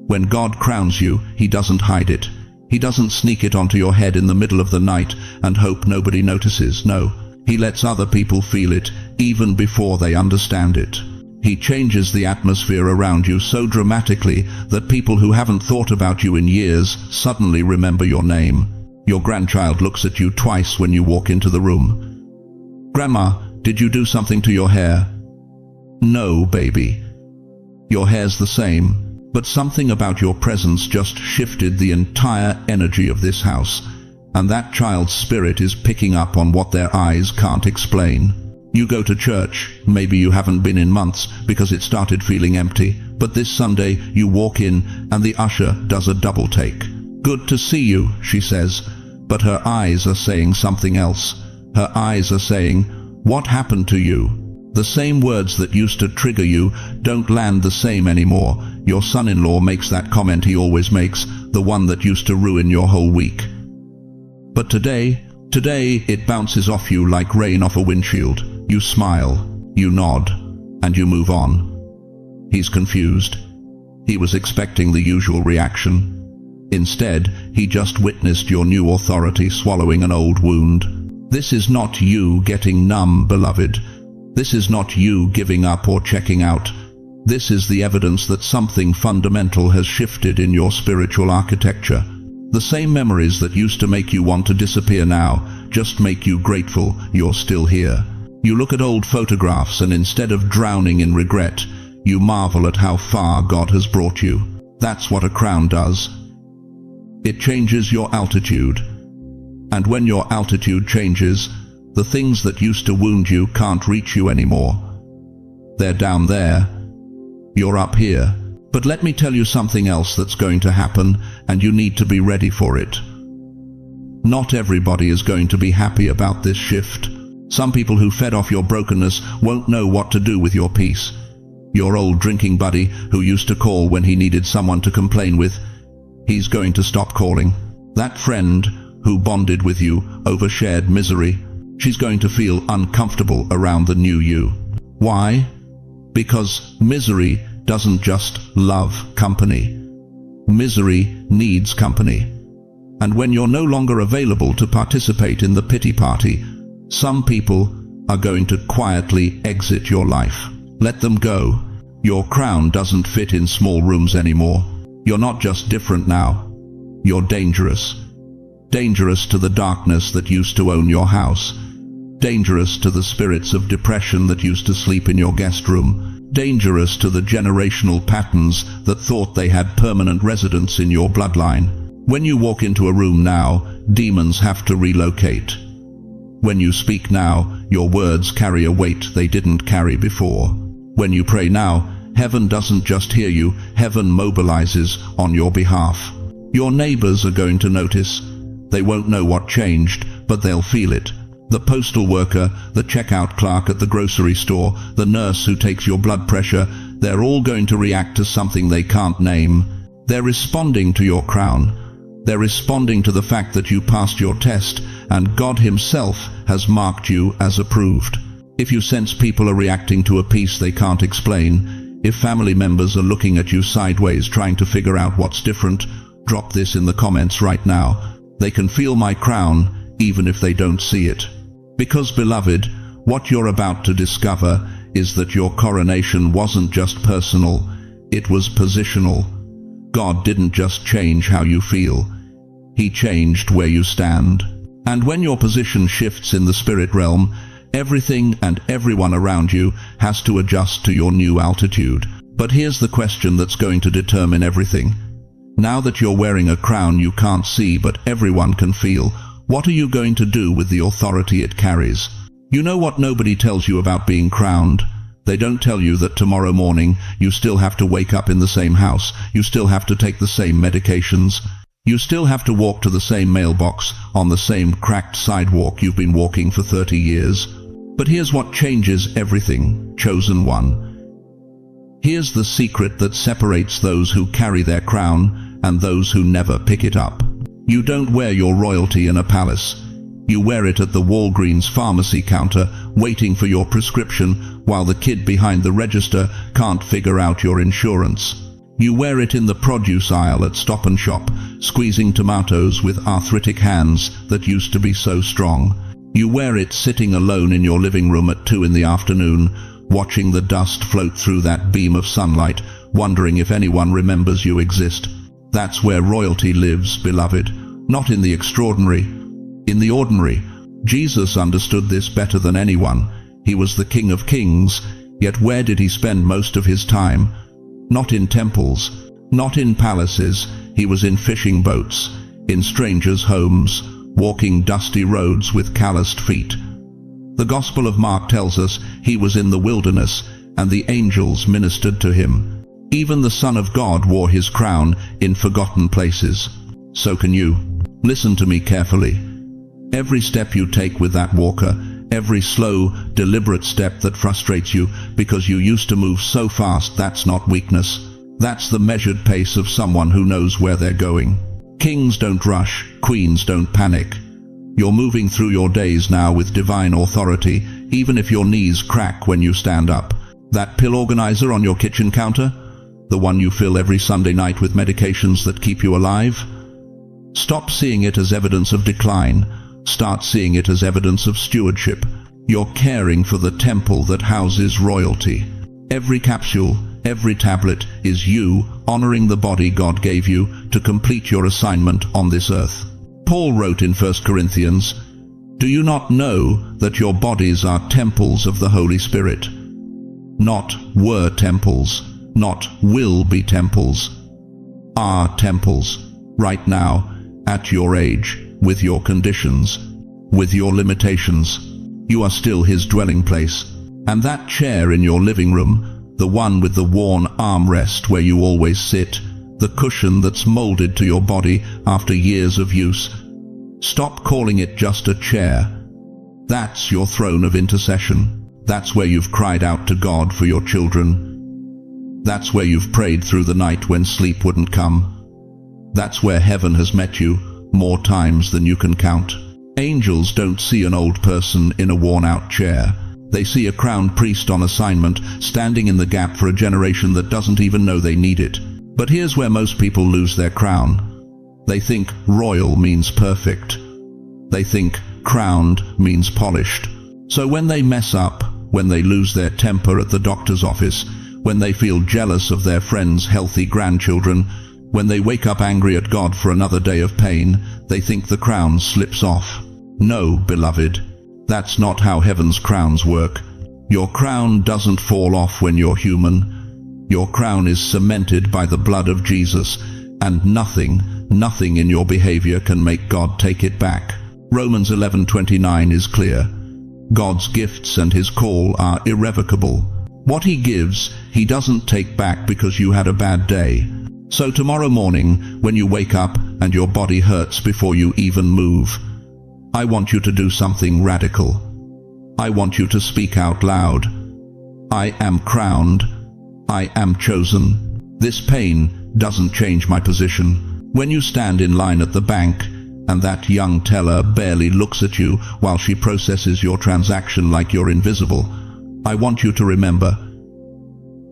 When God crowns you, He doesn't hide it. He doesn't sneak it onto your head in the middle of the night and hope nobody notices. No, He lets other people feel it, even before they understand it. He changes the atmosphere around you so dramatically that people who haven't thought about you in years suddenly remember your name. Your grandchild looks at you twice when you walk into the room. "Grandma, did you do something to your hair?" "No, baby. Your hair's the same, but something about your presence just shifted the entire energy of this house, and that child's spirit is picking up on what their eyes can't explain." You go to church, maybe you haven't been in months because it started feeling empty, but this Sunday you walk in and the usher does a double take. "Good to see you," she says, but her eyes are saying something else. Her eyes are saying, "What happened to you?" The same words that used to trigger you don't land the same anymore. Your son-in-law makes that comment he always makes, the one that used to ruin your whole week. But today it bounces off you like rain off a windshield. You smile, you nod, and you move on. He's confused. He was expecting the usual reaction. Instead, he just witnessed your new authority swallowing an old wound. This is not you getting numb, beloved. This is not you giving up or checking out. This is the evidence that something fundamental has shifted in your spiritual architecture. The same memories that used to make you want to disappear now just make you grateful you're still here. You look at old photographs and instead of drowning in regret, you marvel at how far God has brought you. That's what a crown does. It changes your altitude. And when your altitude changes, the things that used to wound you can't reach you anymore. They're down there. You're up here. But let me tell you something else that's going to happen, and you need to be ready for it. Not everybody is going to be happy about this shift. Some people who fed off your brokenness won't know what to do with your peace. Your old drinking buddy who used to call when he needed someone to complain with, he's going to stop calling. That friend who bonded with you over shared misery, she's going to feel uncomfortable around the new you. Why? Because misery doesn't just love company. Misery needs company. And when you're no longer available to participate in the pity party, some people are going to quietly exit your life. Let them go. Your crown doesn't fit in small rooms anymore. You're not just different now. You're dangerous. Dangerous to the darkness that used to own your house. Dangerous to the spirits of depression that used to sleep in your guest room. Dangerous to the generational patterns that thought they had permanent residence in your bloodline. When you walk into a room now, demons have to relocate. When you speak now, your words carry a weight they didn't carry before. When you pray now, heaven doesn't just hear you, heaven mobilizes on your behalf. Your neighbors are going to notice. They won't know what changed, but they'll feel it. The postal worker, the checkout clerk at the grocery store, the nurse who takes your blood pressure, they're all going to react to something they can't name. They're responding to your crown. They're responding to the fact that you passed your test, and God Himself has marked you as approved. If you sense people are reacting to a peace they can't explain, if family members are looking at you sideways trying to figure out what's different, drop this in the comments right now. They can feel my crown, even if they don't see it. Because, beloved, what you're about to discover is that your coronation wasn't just personal, it was positional. God didn't just change how you feel, He changed where you stand. And when your position shifts in the spirit realm, everything and everyone around you has to adjust to your new altitude. But here's the question that's going to determine everything. Now that you're wearing a crown you can't see but everyone can feel, what are you going to do with the authority it carries? You know what nobody tells you about being crowned? They don't tell you that tomorrow morning you still have to wake up in the same house, you still have to take the same medications, you still have to walk to the same mailbox on the same cracked sidewalk you've been walking for 30 years. But here's what changes everything, chosen one. Here's the secret that separates those who carry their crown and those who never pick it up. You don't wear your royalty in a palace. You wear it at the Walgreens pharmacy counter, waiting for your prescription while the kid behind the register can't figure out your insurance. You wear it in the produce aisle at Stop and Shop, squeezing tomatoes with arthritic hands that used to be so strong. You wear it sitting alone in your living room at 2 in the afternoon, watching the dust float through that beam of sunlight, wondering if anyone remembers you exist. That's where royalty lives, beloved, not in the extraordinary, in the ordinary. Jesus understood this better than anyone. He was the King of Kings, yet where did He spend most of His time? Not in temples, not in palaces. He was in fishing boats, in strangers' homes, walking dusty roads with calloused feet. The Gospel of Mark tells us He was in the wilderness, and the angels ministered to Him. Even the Son of God wore His crown in forgotten places. So can you. Listen to me carefully. Every step you take with that walker, every slow, deliberate step that frustrates you because you used to move so fast, that's not weakness. That's the measured pace of someone who knows where they're going. Kings don't rush, queens don't panic. You're moving through your days now with divine authority, even if your knees crack when you stand up. That pill organizer on your kitchen counter? The one you fill every Sunday night with medications that keep you alive? Stop seeing it as evidence of decline. Start seeing it as evidence of stewardship. You're caring for the temple that houses royalty. Every capsule, every tablet is you honoring the body God gave you to complete your assignment on this earth. Paul wrote in 1 Corinthians, "Do you not know that your bodies are temples of the Holy Spirit? Not were temples, not will be temples, are temples, right now, at your age, with your conditions, with your limitations. You are still His dwelling place. And that chair in your living room, the one with the worn armrest where you always sit, the cushion that's molded to your body after years of use, stop calling it just a chair. That's your throne of intercession. That's where you've cried out to God for your children. That's where you've prayed through the night when sleep wouldn't come. That's where heaven has met you more times than you can count. Angels don't see an old person in a worn-out chair. They see a crowned priest on assignment, standing in the gap for a generation that doesn't even know they need it. But here's where most people lose their crown. They think royal means perfect. They think crowned means polished. So when they mess up, when they lose their temper at the doctor's office, when they feel jealous of their friends' healthy grandchildren, when they wake up angry at God for another day of pain, they think the crown slips off. No, beloved, that's not how heaven's crowns work. Your crown doesn't fall off when you're human. Your crown is cemented by the blood of Jesus, and nothing in your behavior can make God take it back. Romans 11:29 is clear. God's gifts and his call are irrevocable. What he gives, he doesn't take back because you had a bad day. So tomorrow morning, when you wake up and your body hurts before you even move, I want you to do something radical. I want you to speak out loud. I am crowned. I am chosen. This pain doesn't change my position. When you stand in line at the bank, and that young teller barely looks at you while she processes your transaction like you're invisible, I want you to remember,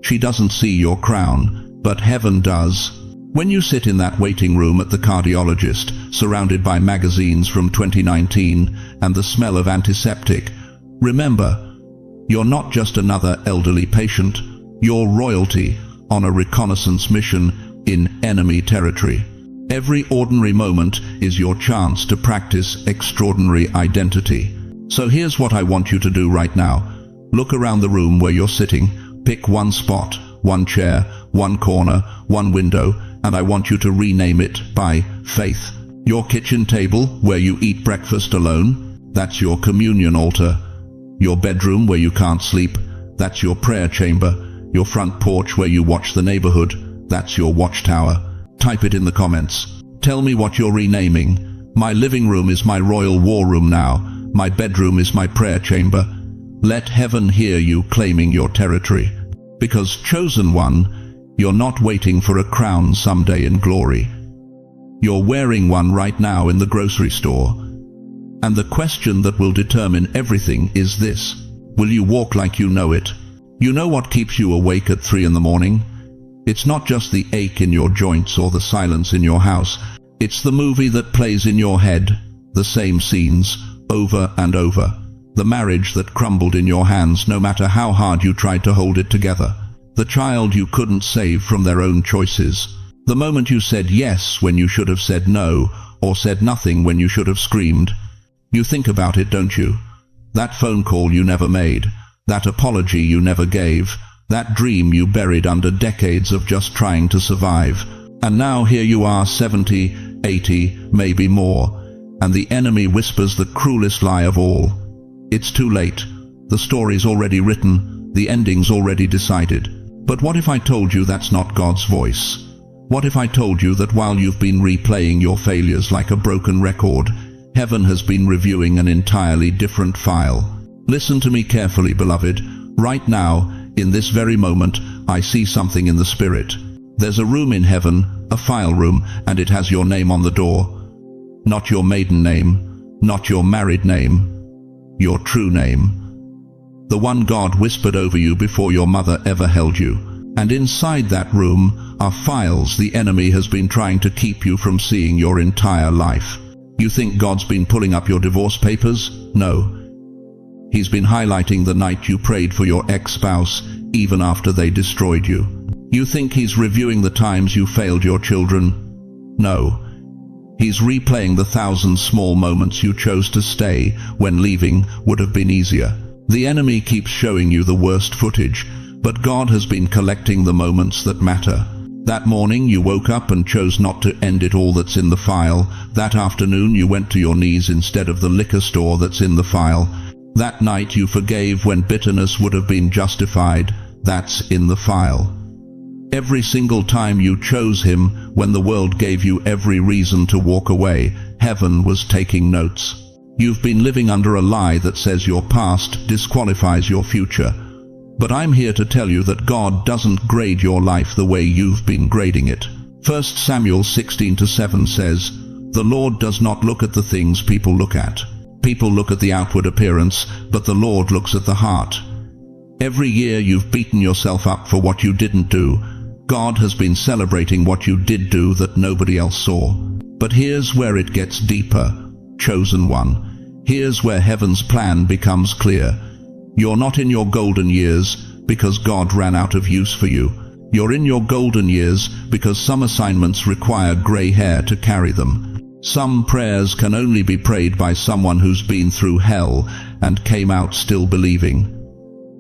she doesn't see your crown, but heaven does. When you sit in that waiting room at the cardiologist, surrounded by magazines from 2019 and the smell of antiseptic, remember, you're not just another elderly patient, you're royalty on a reconnaissance mission in enemy territory. Every ordinary moment is your chance to practice extraordinary identity. So here's what I want you to do right now. Look around the room where you're sitting, pick one spot, one chair, one corner, one window, and I want you to rename it by faith. Your kitchen table where you eat breakfast alone, that's your communion altar. Your bedroom where you can't sleep, that's your prayer chamber. Your front porch where you watch the neighborhood, that's your watchtower. Type it in the comments. Tell me what you're renaming. My living room is my royal war room now. My bedroom is my prayer chamber. Let heaven hear you claiming your territory. Because chosen one, you're not waiting for a crown someday in glory. You're wearing one right now in the grocery store. And the question that will determine everything is this: will you walk like you know it? You know what keeps you awake at 3 in the morning? It's not just the ache in your joints or the silence in your house. It's the movie that plays in your head, the same scenes, over and over. The marriage that crumbled in your hands no matter how hard you tried to hold it together. The child you couldn't save from their own choices. The moment you said yes when you should have said no, or said nothing when you should have screamed. You think about it, don't you? That phone call you never made. That apology you never gave. That dream you buried under decades of just trying to survive. And now here you are, 70, 80, maybe more. And the enemy whispers the cruelest lie of all. It's too late. The story's already written. The ending's already decided. But what if I told you that's not God's voice? What if I told you that while you've been replaying your failures like a broken record, heaven has been reviewing an entirely different file? Listen to me carefully, beloved. Right now, in this very moment, I see something in the spirit. There's a room in heaven, a file room, and it has your name on the door. Not your maiden name, not your married name, your true name. The one God whispered over you before your mother ever held you. And inside that room are files the enemy has been trying to keep you from seeing your entire life. You think God's been pulling up your divorce papers? No. He's been highlighting the night you prayed for your ex-spouse, even after they destroyed you. You think he's reviewing the times you failed your children? No. He's replaying the 1,000 small moments you chose to stay when leaving would have been easier. The enemy keeps showing you the worst footage, but God has been collecting the moments that matter. That morning you woke up and chose not to end it all that's in the file. That afternoon you went to your knees instead of the liquor store that's in the file. That night you forgave when bitterness would have been justified. That's in the file. Every single time you chose him when the world gave you every reason to walk away, heaven was taking notes. You've been living under a lie that says your past disqualifies your future. But I'm here to tell you that God doesn't grade your life the way you've been grading it. 1 Samuel 16:7 says, "The Lord does not look at the things people look at. People look at the outward appearance, but the Lord looks at the heart." Every year you've beaten yourself up for what you didn't do. God has been celebrating what you did do that nobody else saw. But here's where it gets deeper. Chosen one. Here's where heaven's plan becomes clear. You're not in your golden years because God ran out of use for you. You're in your golden years because some assignments require gray hair to carry them. Some prayers can only be prayed by someone who's been through hell and came out still believing.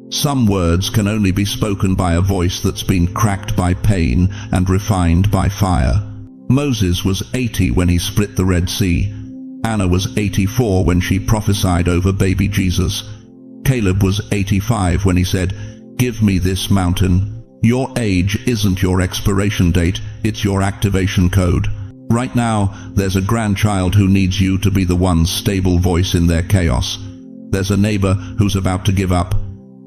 Some words can only be spoken by a voice that's been cracked by pain and refined by fire. Moses was 80 when he split the Red Sea. Anna was 84 when she prophesied over baby Jesus. Caleb was 85 when he said, "Give me this mountain." Your age isn't your expiration date, it's your activation code. Right now, there's a grandchild who needs you to be the one stable voice in their chaos. There's a neighbor who's about to give up,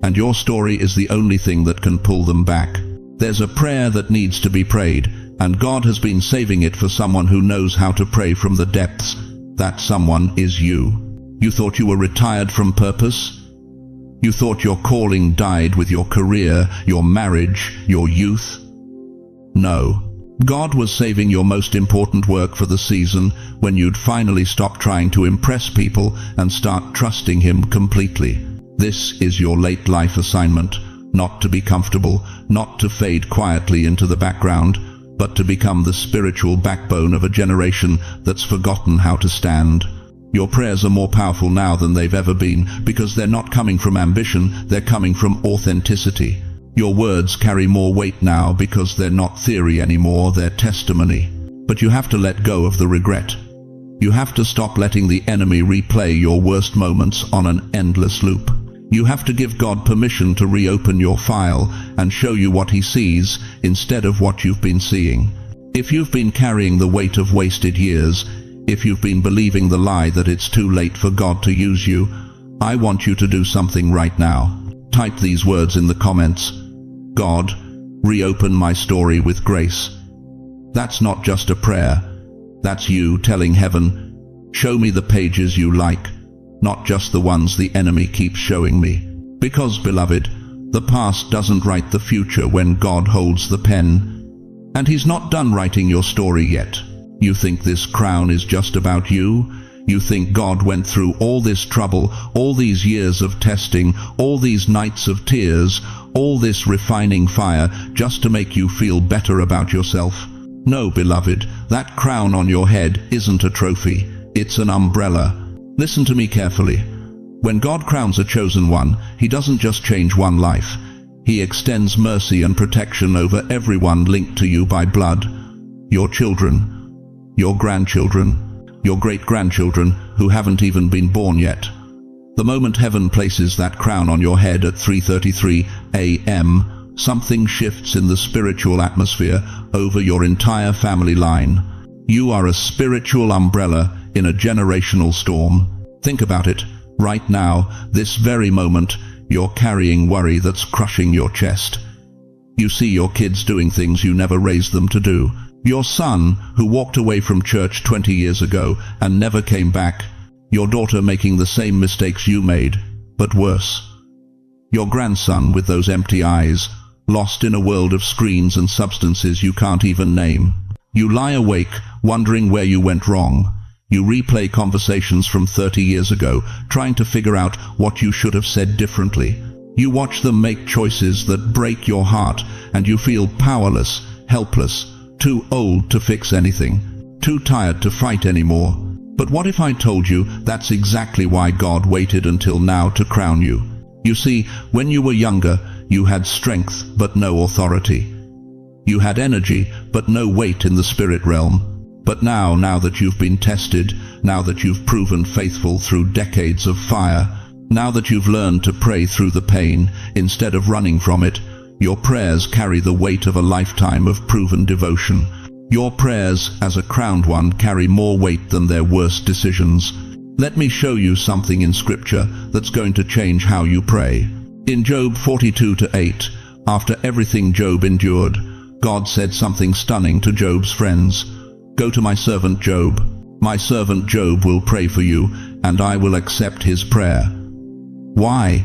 and your story is the only thing that can pull them back. There's a prayer that needs to be prayed, and God has been saving it for someone who knows how to pray from the depths. That someone is you. You thought you were retired from purpose? You thought your calling died with your career, your marriage, your youth? No. God was saving your most important work for the season when you'd finally stop trying to impress people and start trusting Him completely. This is your late life assignment, not to be comfortable, not to fade quietly into the background, but to become the spiritual backbone of a generation that's forgotten how to stand. Your prayers are more powerful now than they've ever been because they're not coming from ambition, they're coming from authenticity. Your words carry more weight now because they're not theory anymore, they're testimony. But you have to let go of the regret. You have to stop letting the enemy replay your worst moments on an endless loop. You have to give God permission to reopen your file and show you what He sees instead of what you've been seeing. If you've been carrying the weight of wasted years, if you've been believing the lie that it's too late for God to use you, I want you to do something right now. Type these words in the comments. God, reopen my story with grace. That's not just a prayer. That's you telling heaven, show me the pages you like, not just the ones the enemy keeps showing me. Because, beloved, the past doesn't write the future when God holds the pen. And He's not done writing your story yet. You think this crown is just about you? You think God went through all this trouble, all these years of testing, all these nights of tears, all this refining fire just to make you feel better about yourself? No, beloved, that crown on your head isn't a trophy. It's an umbrella. Listen to me carefully. When God crowns a chosen one, He doesn't just change one life. He extends mercy and protection over everyone linked to you by blood. Your children, your grandchildren, your great-grandchildren who haven't even been born yet. The moment heaven places that crown on your head at 3:33 a.m., something shifts in the spiritual atmosphere over your entire family line. You are a spiritual umbrella in a generational storm. Think about it. Right now, this very moment, you're carrying worry that's crushing your chest. You see your kids doing things you never raised them to do. Your son, who walked away from church 20 years ago and never came back. Your daughter making the same mistakes you made, but worse. Your grandson with those empty eyes, lost in a world of screens and substances you can't even name. You lie awake, wondering where you went wrong. You replay conversations from 30 years ago, trying to figure out what you should have said differently. You watch them make choices that break your heart, and you feel powerless, helpless, too old to fix anything, too tired to fight anymore. But what if I told you that's exactly why God waited until now to crown you? You see, when you were younger, you had strength but no authority. You had energy but no weight in the spirit realm. But now that you've been tested, now that you've proven faithful through decades of fire, now that you've learned to pray through the pain instead of running from it, your prayers carry the weight of a lifetime of proven devotion. Your prayers, as a crowned one, carry more weight than their worst decisions. Let me show you something in Scripture that's going to change how you pray. In Job 42:8, after everything Job endured, God said something stunning to Job's friends. Go to my servant Job. My servant Job will pray for you, and I will accept his prayer. Why?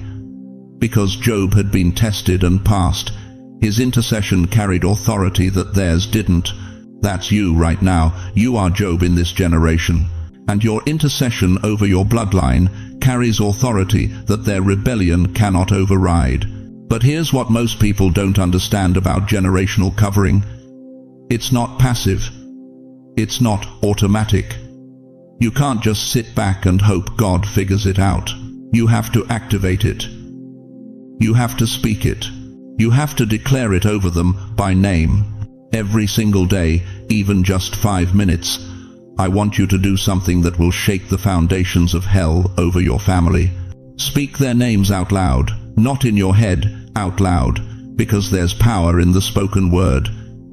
Because Job had been tested and passed. His intercession carried authority that theirs didn't. That's you right now. You are Job in this generation. And your intercession over your bloodline carries authority that their rebellion cannot override. But here's what most people don't understand about generational covering. It's not passive. It's not automatic. You can't just sit back and hope God figures it out. You have to activate it. You have to speak it. You have to declare it over them by name. Every single day, even just 5 minutes, I want you to do something that will shake the foundations of hell over your family. Speak their names out loud, not in your head, out loud, because there's power in the spoken word.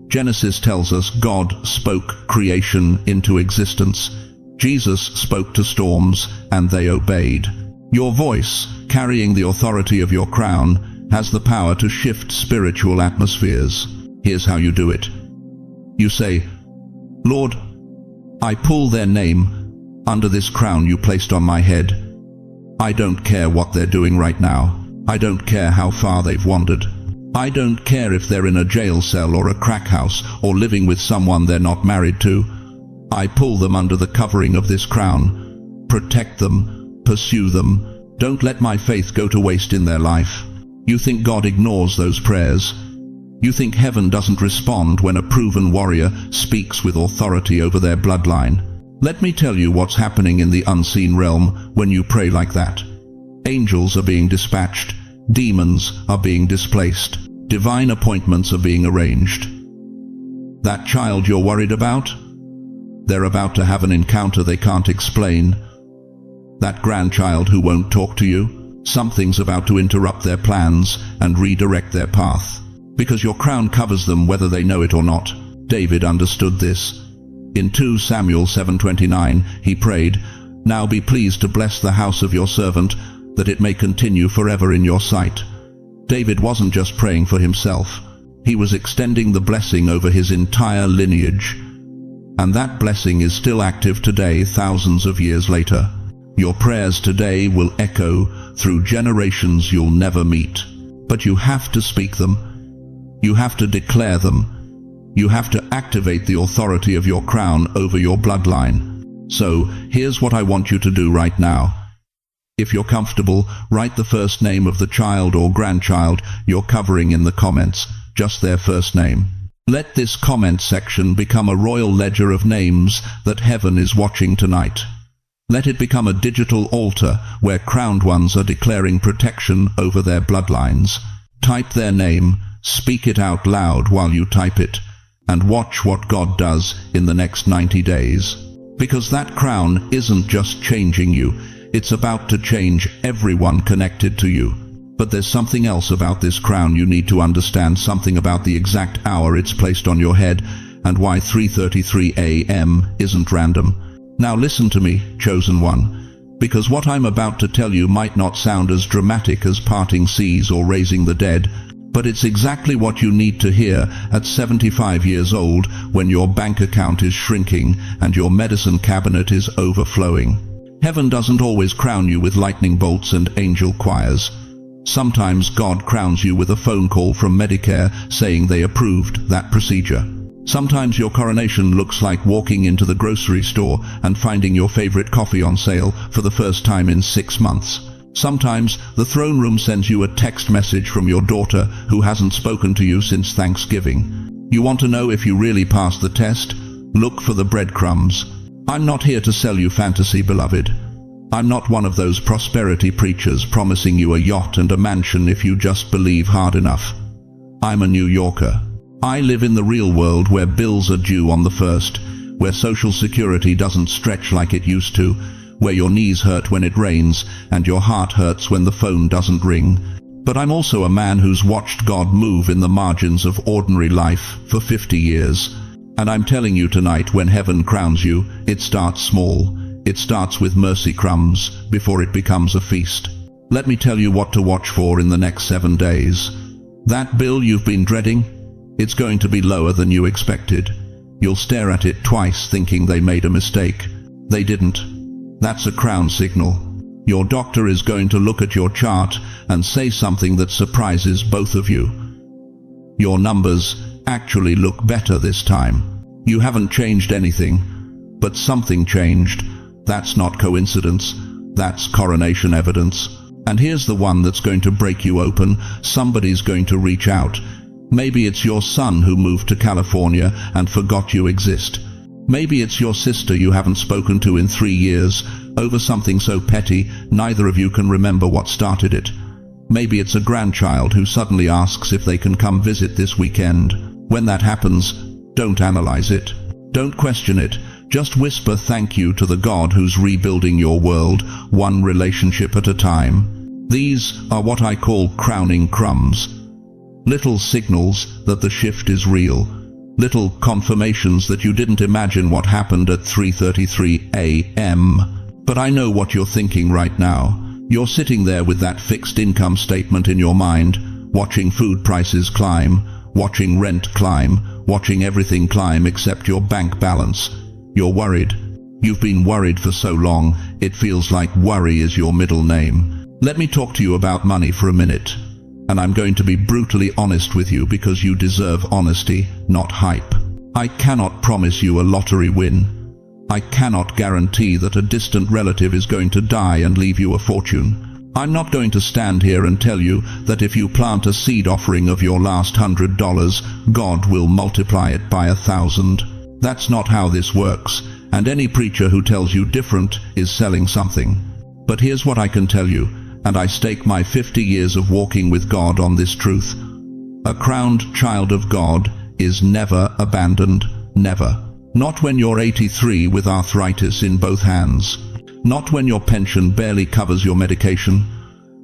Genesis tells us God spoke creation into existence. Jesus spoke to storms, and they obeyed. Your voice, carrying the authority of your crown, has the power to shift spiritual atmospheres. Here's how you do it. You say, Lord, I pull their name under this crown you placed on my head. I don't care what they're doing right now. I don't care how far they've wandered. I don't care if they're in a jail cell or a crack house or living with someone they're not married to. I pull them under the covering of this crown. Protect them. Pursue them. Don't let my faith go to waste in their life. You think God ignores those prayers? You think heaven doesn't respond when a proven warrior speaks with authority over their bloodline? Let me tell you what's happening in the unseen realm when you pray like that. Angels are being dispatched. Demons are being displaced. Divine appointments are being arranged. That child you're worried about? They're about to have an encounter they can't explain. That grandchild who won't talk to you? Something's about to interrupt their plans and redirect their path. Because your crown covers them whether they know it or not. David understood this. In 2 Samuel 7:29, he prayed, Now be pleased to bless the house of your servant, that it may continue forever in your sight. David wasn't just praying for himself. He was extending the blessing over his entire lineage. And that blessing is still active today, thousands of years later. Your prayers today will echo through generations you'll never meet. But you have to speak them. You have to declare them. You have to activate the authority of your crown over your bloodline. So, here's what I want you to do right now. If you're comfortable, write the first name of the child or grandchild you're covering in the comments, just their first name. Let this comment section become a royal ledger of names that heaven is watching tonight. Let it become a digital altar where crowned ones are declaring protection over their bloodlines. Type their name, speak it out loud while you type it, and watch what God does in the next 90 days. Because that crown isn't just changing you, it's about to change everyone connected to you. But there's something else about this crown you need to understand, something about the exact hour it's placed on your head, and why 3:33 a.m. isn't random. Now listen to me, chosen one, because what I'm about to tell you might not sound as dramatic as parting seas or raising the dead, but it's exactly what you need to hear at 75 years old when your bank account is shrinking and your medicine cabinet is overflowing. Heaven doesn't always crown you with lightning bolts and angel choirs. Sometimes God crowns you with a phone call from Medicare saying they approved that procedure. Sometimes your coronation looks like walking into the grocery store and finding your favorite coffee on sale for the first time in 6 months. Sometimes the throne room sends you a text message from your daughter who hasn't spoken to you since Thanksgiving. You want to know if you really passed the test? Look for the breadcrumbs. I'm not here to sell you fantasy, beloved. I'm not one of those prosperity preachers promising you a yacht and a mansion if you just believe hard enough. I'm a New Yorker. I live in the real world where bills are due on the 1st, where Social Security doesn't stretch like it used to, where your knees hurt when it rains and your heart hurts when the phone doesn't ring. But I'm also a man who's watched God move in the margins of ordinary life for 50 years. And I'm telling you tonight, when heaven crowns you, it starts small. It starts with mercy crumbs before it becomes a feast. Let me tell you what to watch for in the next 7 days. That bill you've been dreading, it's going to be lower than you expected. You'll stare at it twice thinking they made a mistake. They didn't. That's a crown signal. Your doctor is going to look at your chart and say something that surprises both of you. Your numbers actually look better this time. You haven't changed anything, but something changed. That's not coincidence. That's coronation evidence. And here's the one that's going to break you open. Somebody's going to reach out. Maybe it's your son who moved to California and forgot you exist. Maybe it's your sister you haven't spoken to in 3 years, over something so petty neither of you can remember what started it. Maybe it's a grandchild who suddenly asks if they can come visit this weekend. When that happens, don't analyze it. Don't question it. Just whisper thank you to the God who's rebuilding your world, one relationship at a time. These are what I call crowning crumbs. Little signals that the shift is real. Little confirmations that you didn't imagine what happened at 3:33 a.m. But I know what you're thinking right now. You're sitting there with that fixed income statement in your mind, watching food prices climb, watching rent climb, watching everything climb except your bank balance. You're worried. You've been worried for so long, it feels like worry is your middle name. Let me talk to you about money for a minute. And I'm going to be brutally honest with you because you deserve honesty, not hype. I cannot promise you a lottery win. I cannot guarantee that a distant relative is going to die and leave you a fortune. I'm not going to stand here and tell you that if you plant a seed offering of your last $100, God will multiply it by 1,000. That's not how this works, and any preacher who tells you different is selling something. But here's what I can tell you, and I stake my 50 years of walking with God on this truth. A crowned child of God is never abandoned, never. Not when you're 83 with arthritis in both hands. Not when your pension barely covers your medication.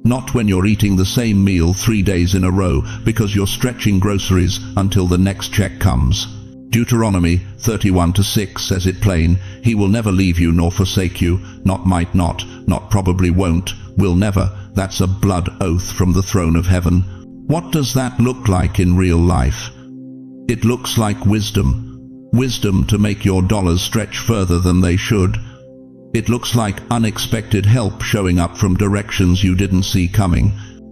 Not when you're eating the same meal 3 days in a row because you're stretching groceries until the next check comes. Deuteronomy 31:6 says it plain, He will never leave you nor forsake you, not might not probably won't, will never. That's a blood oath from the throne of heaven. What does that look like in real life? It looks like wisdom. Wisdom to make your dollars stretch further than they should. It looks like unexpected help showing up from directions you didn't see coming.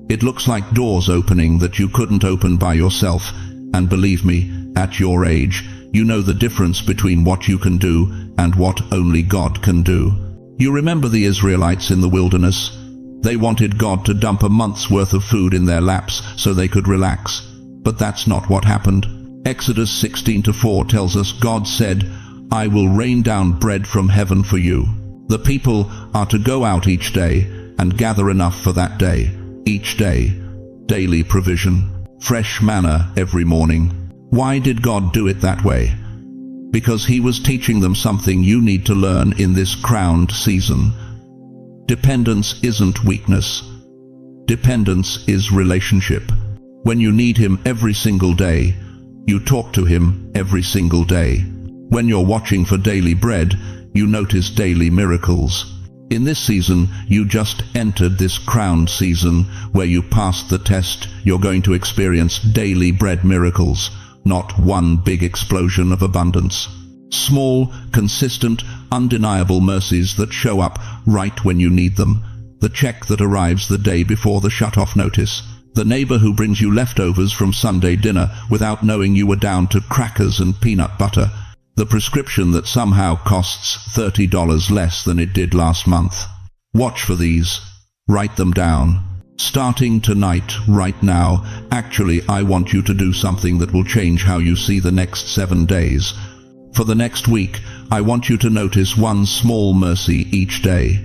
It looks like doors opening that you couldn't open by yourself. And believe me, at your age, you know the difference between what you can do and what only God can do. You remember the Israelites in the wilderness? They wanted God to dump a month's worth of food in their laps so they could relax. But that's not what happened. Exodus 16:4 tells us God said, I will rain down bread from heaven for you. The people are to go out each day and gather enough for that day. Each day. Daily provision. Fresh manna every morning. Why did God do it that way? Because He was teaching them something you need to learn in this crowned season. Dependence isn't weakness. Dependence is relationship. When you need Him every single day, you talk to Him every single day. When you're watching for daily bread, you notice daily miracles. In this season, you just entered this crowned season where you passed the test. You're going to experience daily bread miracles, not one big explosion of abundance. Small, consistent, undeniable mercies that show up right when you need them. The check that arrives the day before the shut-off notice. The neighbor who brings you leftovers from Sunday dinner without knowing you were down to crackers and peanut butter. The prescription that somehow costs $30 less than it did last month. Watch for these. Write them down. Starting tonight, right now, actually I want you to do something that will change how you see the next 7 days. For the next week, I want you to notice one small mercy each day.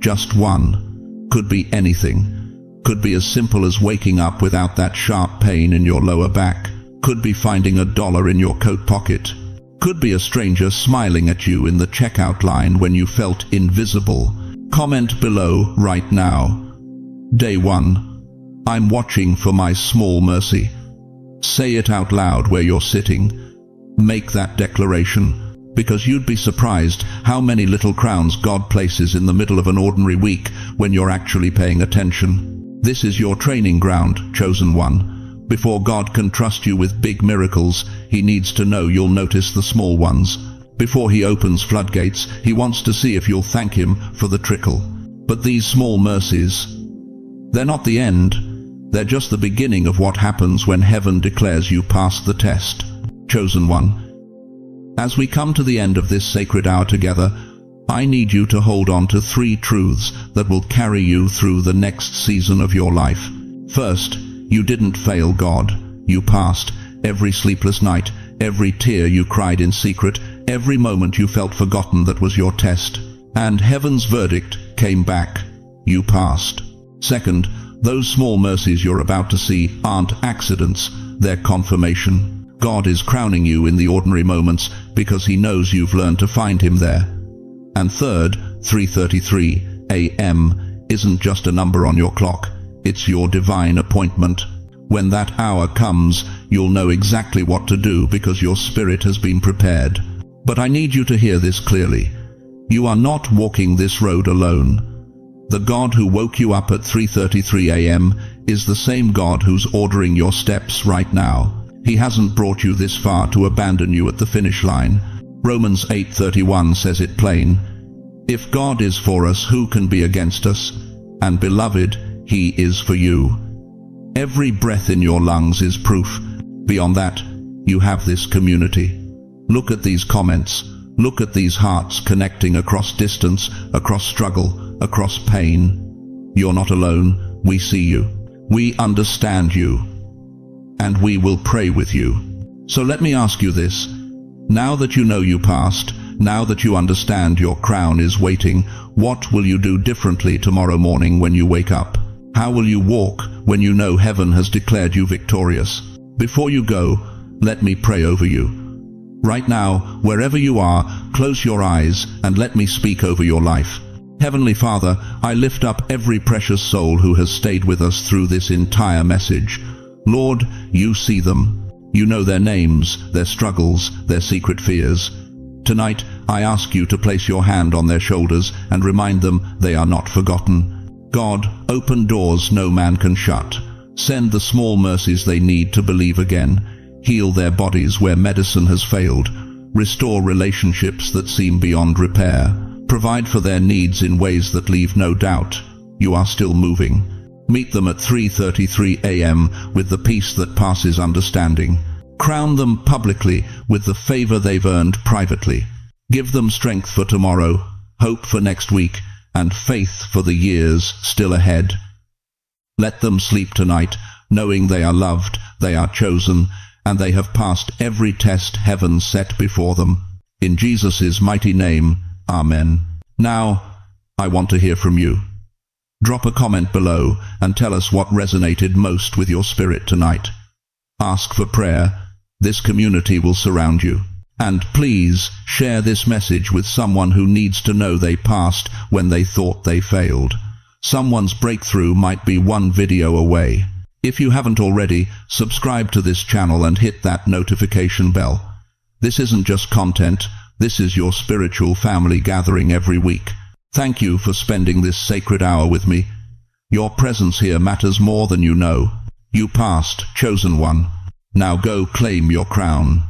Just one. Could be anything. Could be as simple as waking up without that sharp pain in your lower back. Could be finding $1 in your coat pocket. Could be a stranger smiling at you in the checkout line when you felt invisible. Comment below right now. Day 1. I'm watching for my small mercy. Say it out loud where you're sitting. Make that declaration. because you'd be surprised how many little crowns God places in the middle of an ordinary week when you're actually paying attention. This is your training ground, chosen one. Before God can trust you with big miracles, He needs to know you'll notice the small ones. Before He opens floodgates, He wants to see if you'll thank Him for the trickle. But these small mercies, they're not the end. They're just the beginning of what happens when heaven declares you passed the test. Chosen one, as we come to the end of this sacred hour together, I need you to hold on to 3 truths that will carry you through the next season of your life. First, you didn't fail God. You passed. Every sleepless night, every tear you cried in secret, every moment you felt forgotten, that was your test. And heaven's verdict came back. You passed. Second, those small mercies you're about to see aren't accidents, they're confirmation. God is crowning you in the ordinary moments because He knows you've learned to find Him there. And third, 3:33 a.m. isn't just a number on your clock, it's your divine appointment. When that hour comes, you'll know exactly what to do because your spirit has been prepared. But I need you to hear this clearly. You are not walking this road alone. The God who woke you up at 3:33 a.m. is the same God who's ordering your steps right now. He hasn't brought you this far to abandon you at the finish line. Romans 8:31 says it plain. If God is for us, who can be against us? And beloved, He is for you. Every breath in your lungs is proof. Beyond that, you have this community. Look at these comments. Look at these hearts connecting across distance, across struggle, across pain. You're not alone. We see you. We understand you. And we will pray with you. So let me ask you this. Now that you know you passed, now that you understand your crown is waiting, what will you do differently tomorrow morning when you wake up? How will you walk when you know heaven has declared you victorious? Before you go, let me pray over you. Right now, wherever you are, close your eyes and let me speak over your life. Heavenly Father, I lift up every precious soul who has stayed with us through this entire message. Lord, you see them. You know their names, their struggles, their secret fears. Tonight, I ask you to place your hand on their shoulders and remind them they are not forgotten. God, open doors no man can shut. Send the small mercies they need to believe again. Heal their bodies where medicine has failed. Restore relationships that seem beyond repair. Provide for their needs in ways that leave no doubt you are still moving. Meet them at 3:33 a.m. with the peace that passes understanding. Crown them publicly with the favor they've earned privately. Give them strength for tomorrow, hope for next week, and faith for the years still ahead. Let them sleep tonight, knowing they are loved, they are chosen, and they have passed every test heaven set before them. In Jesus' mighty name, Amen. Now, I want to hear from you. Drop a comment below and tell us what resonated most with your spirit tonight. Ask for prayer. This community will surround you. And please share this message with someone who needs to know they passed when they thought they failed. Someone's breakthrough might be one video away. If you haven't already, subscribe to this channel and hit that notification bell. This isn't just content, this is your spiritual family gathering every week. Thank you for spending this sacred hour with me. Your presence here matters more than you know. You passed, chosen one. Now go claim your crown.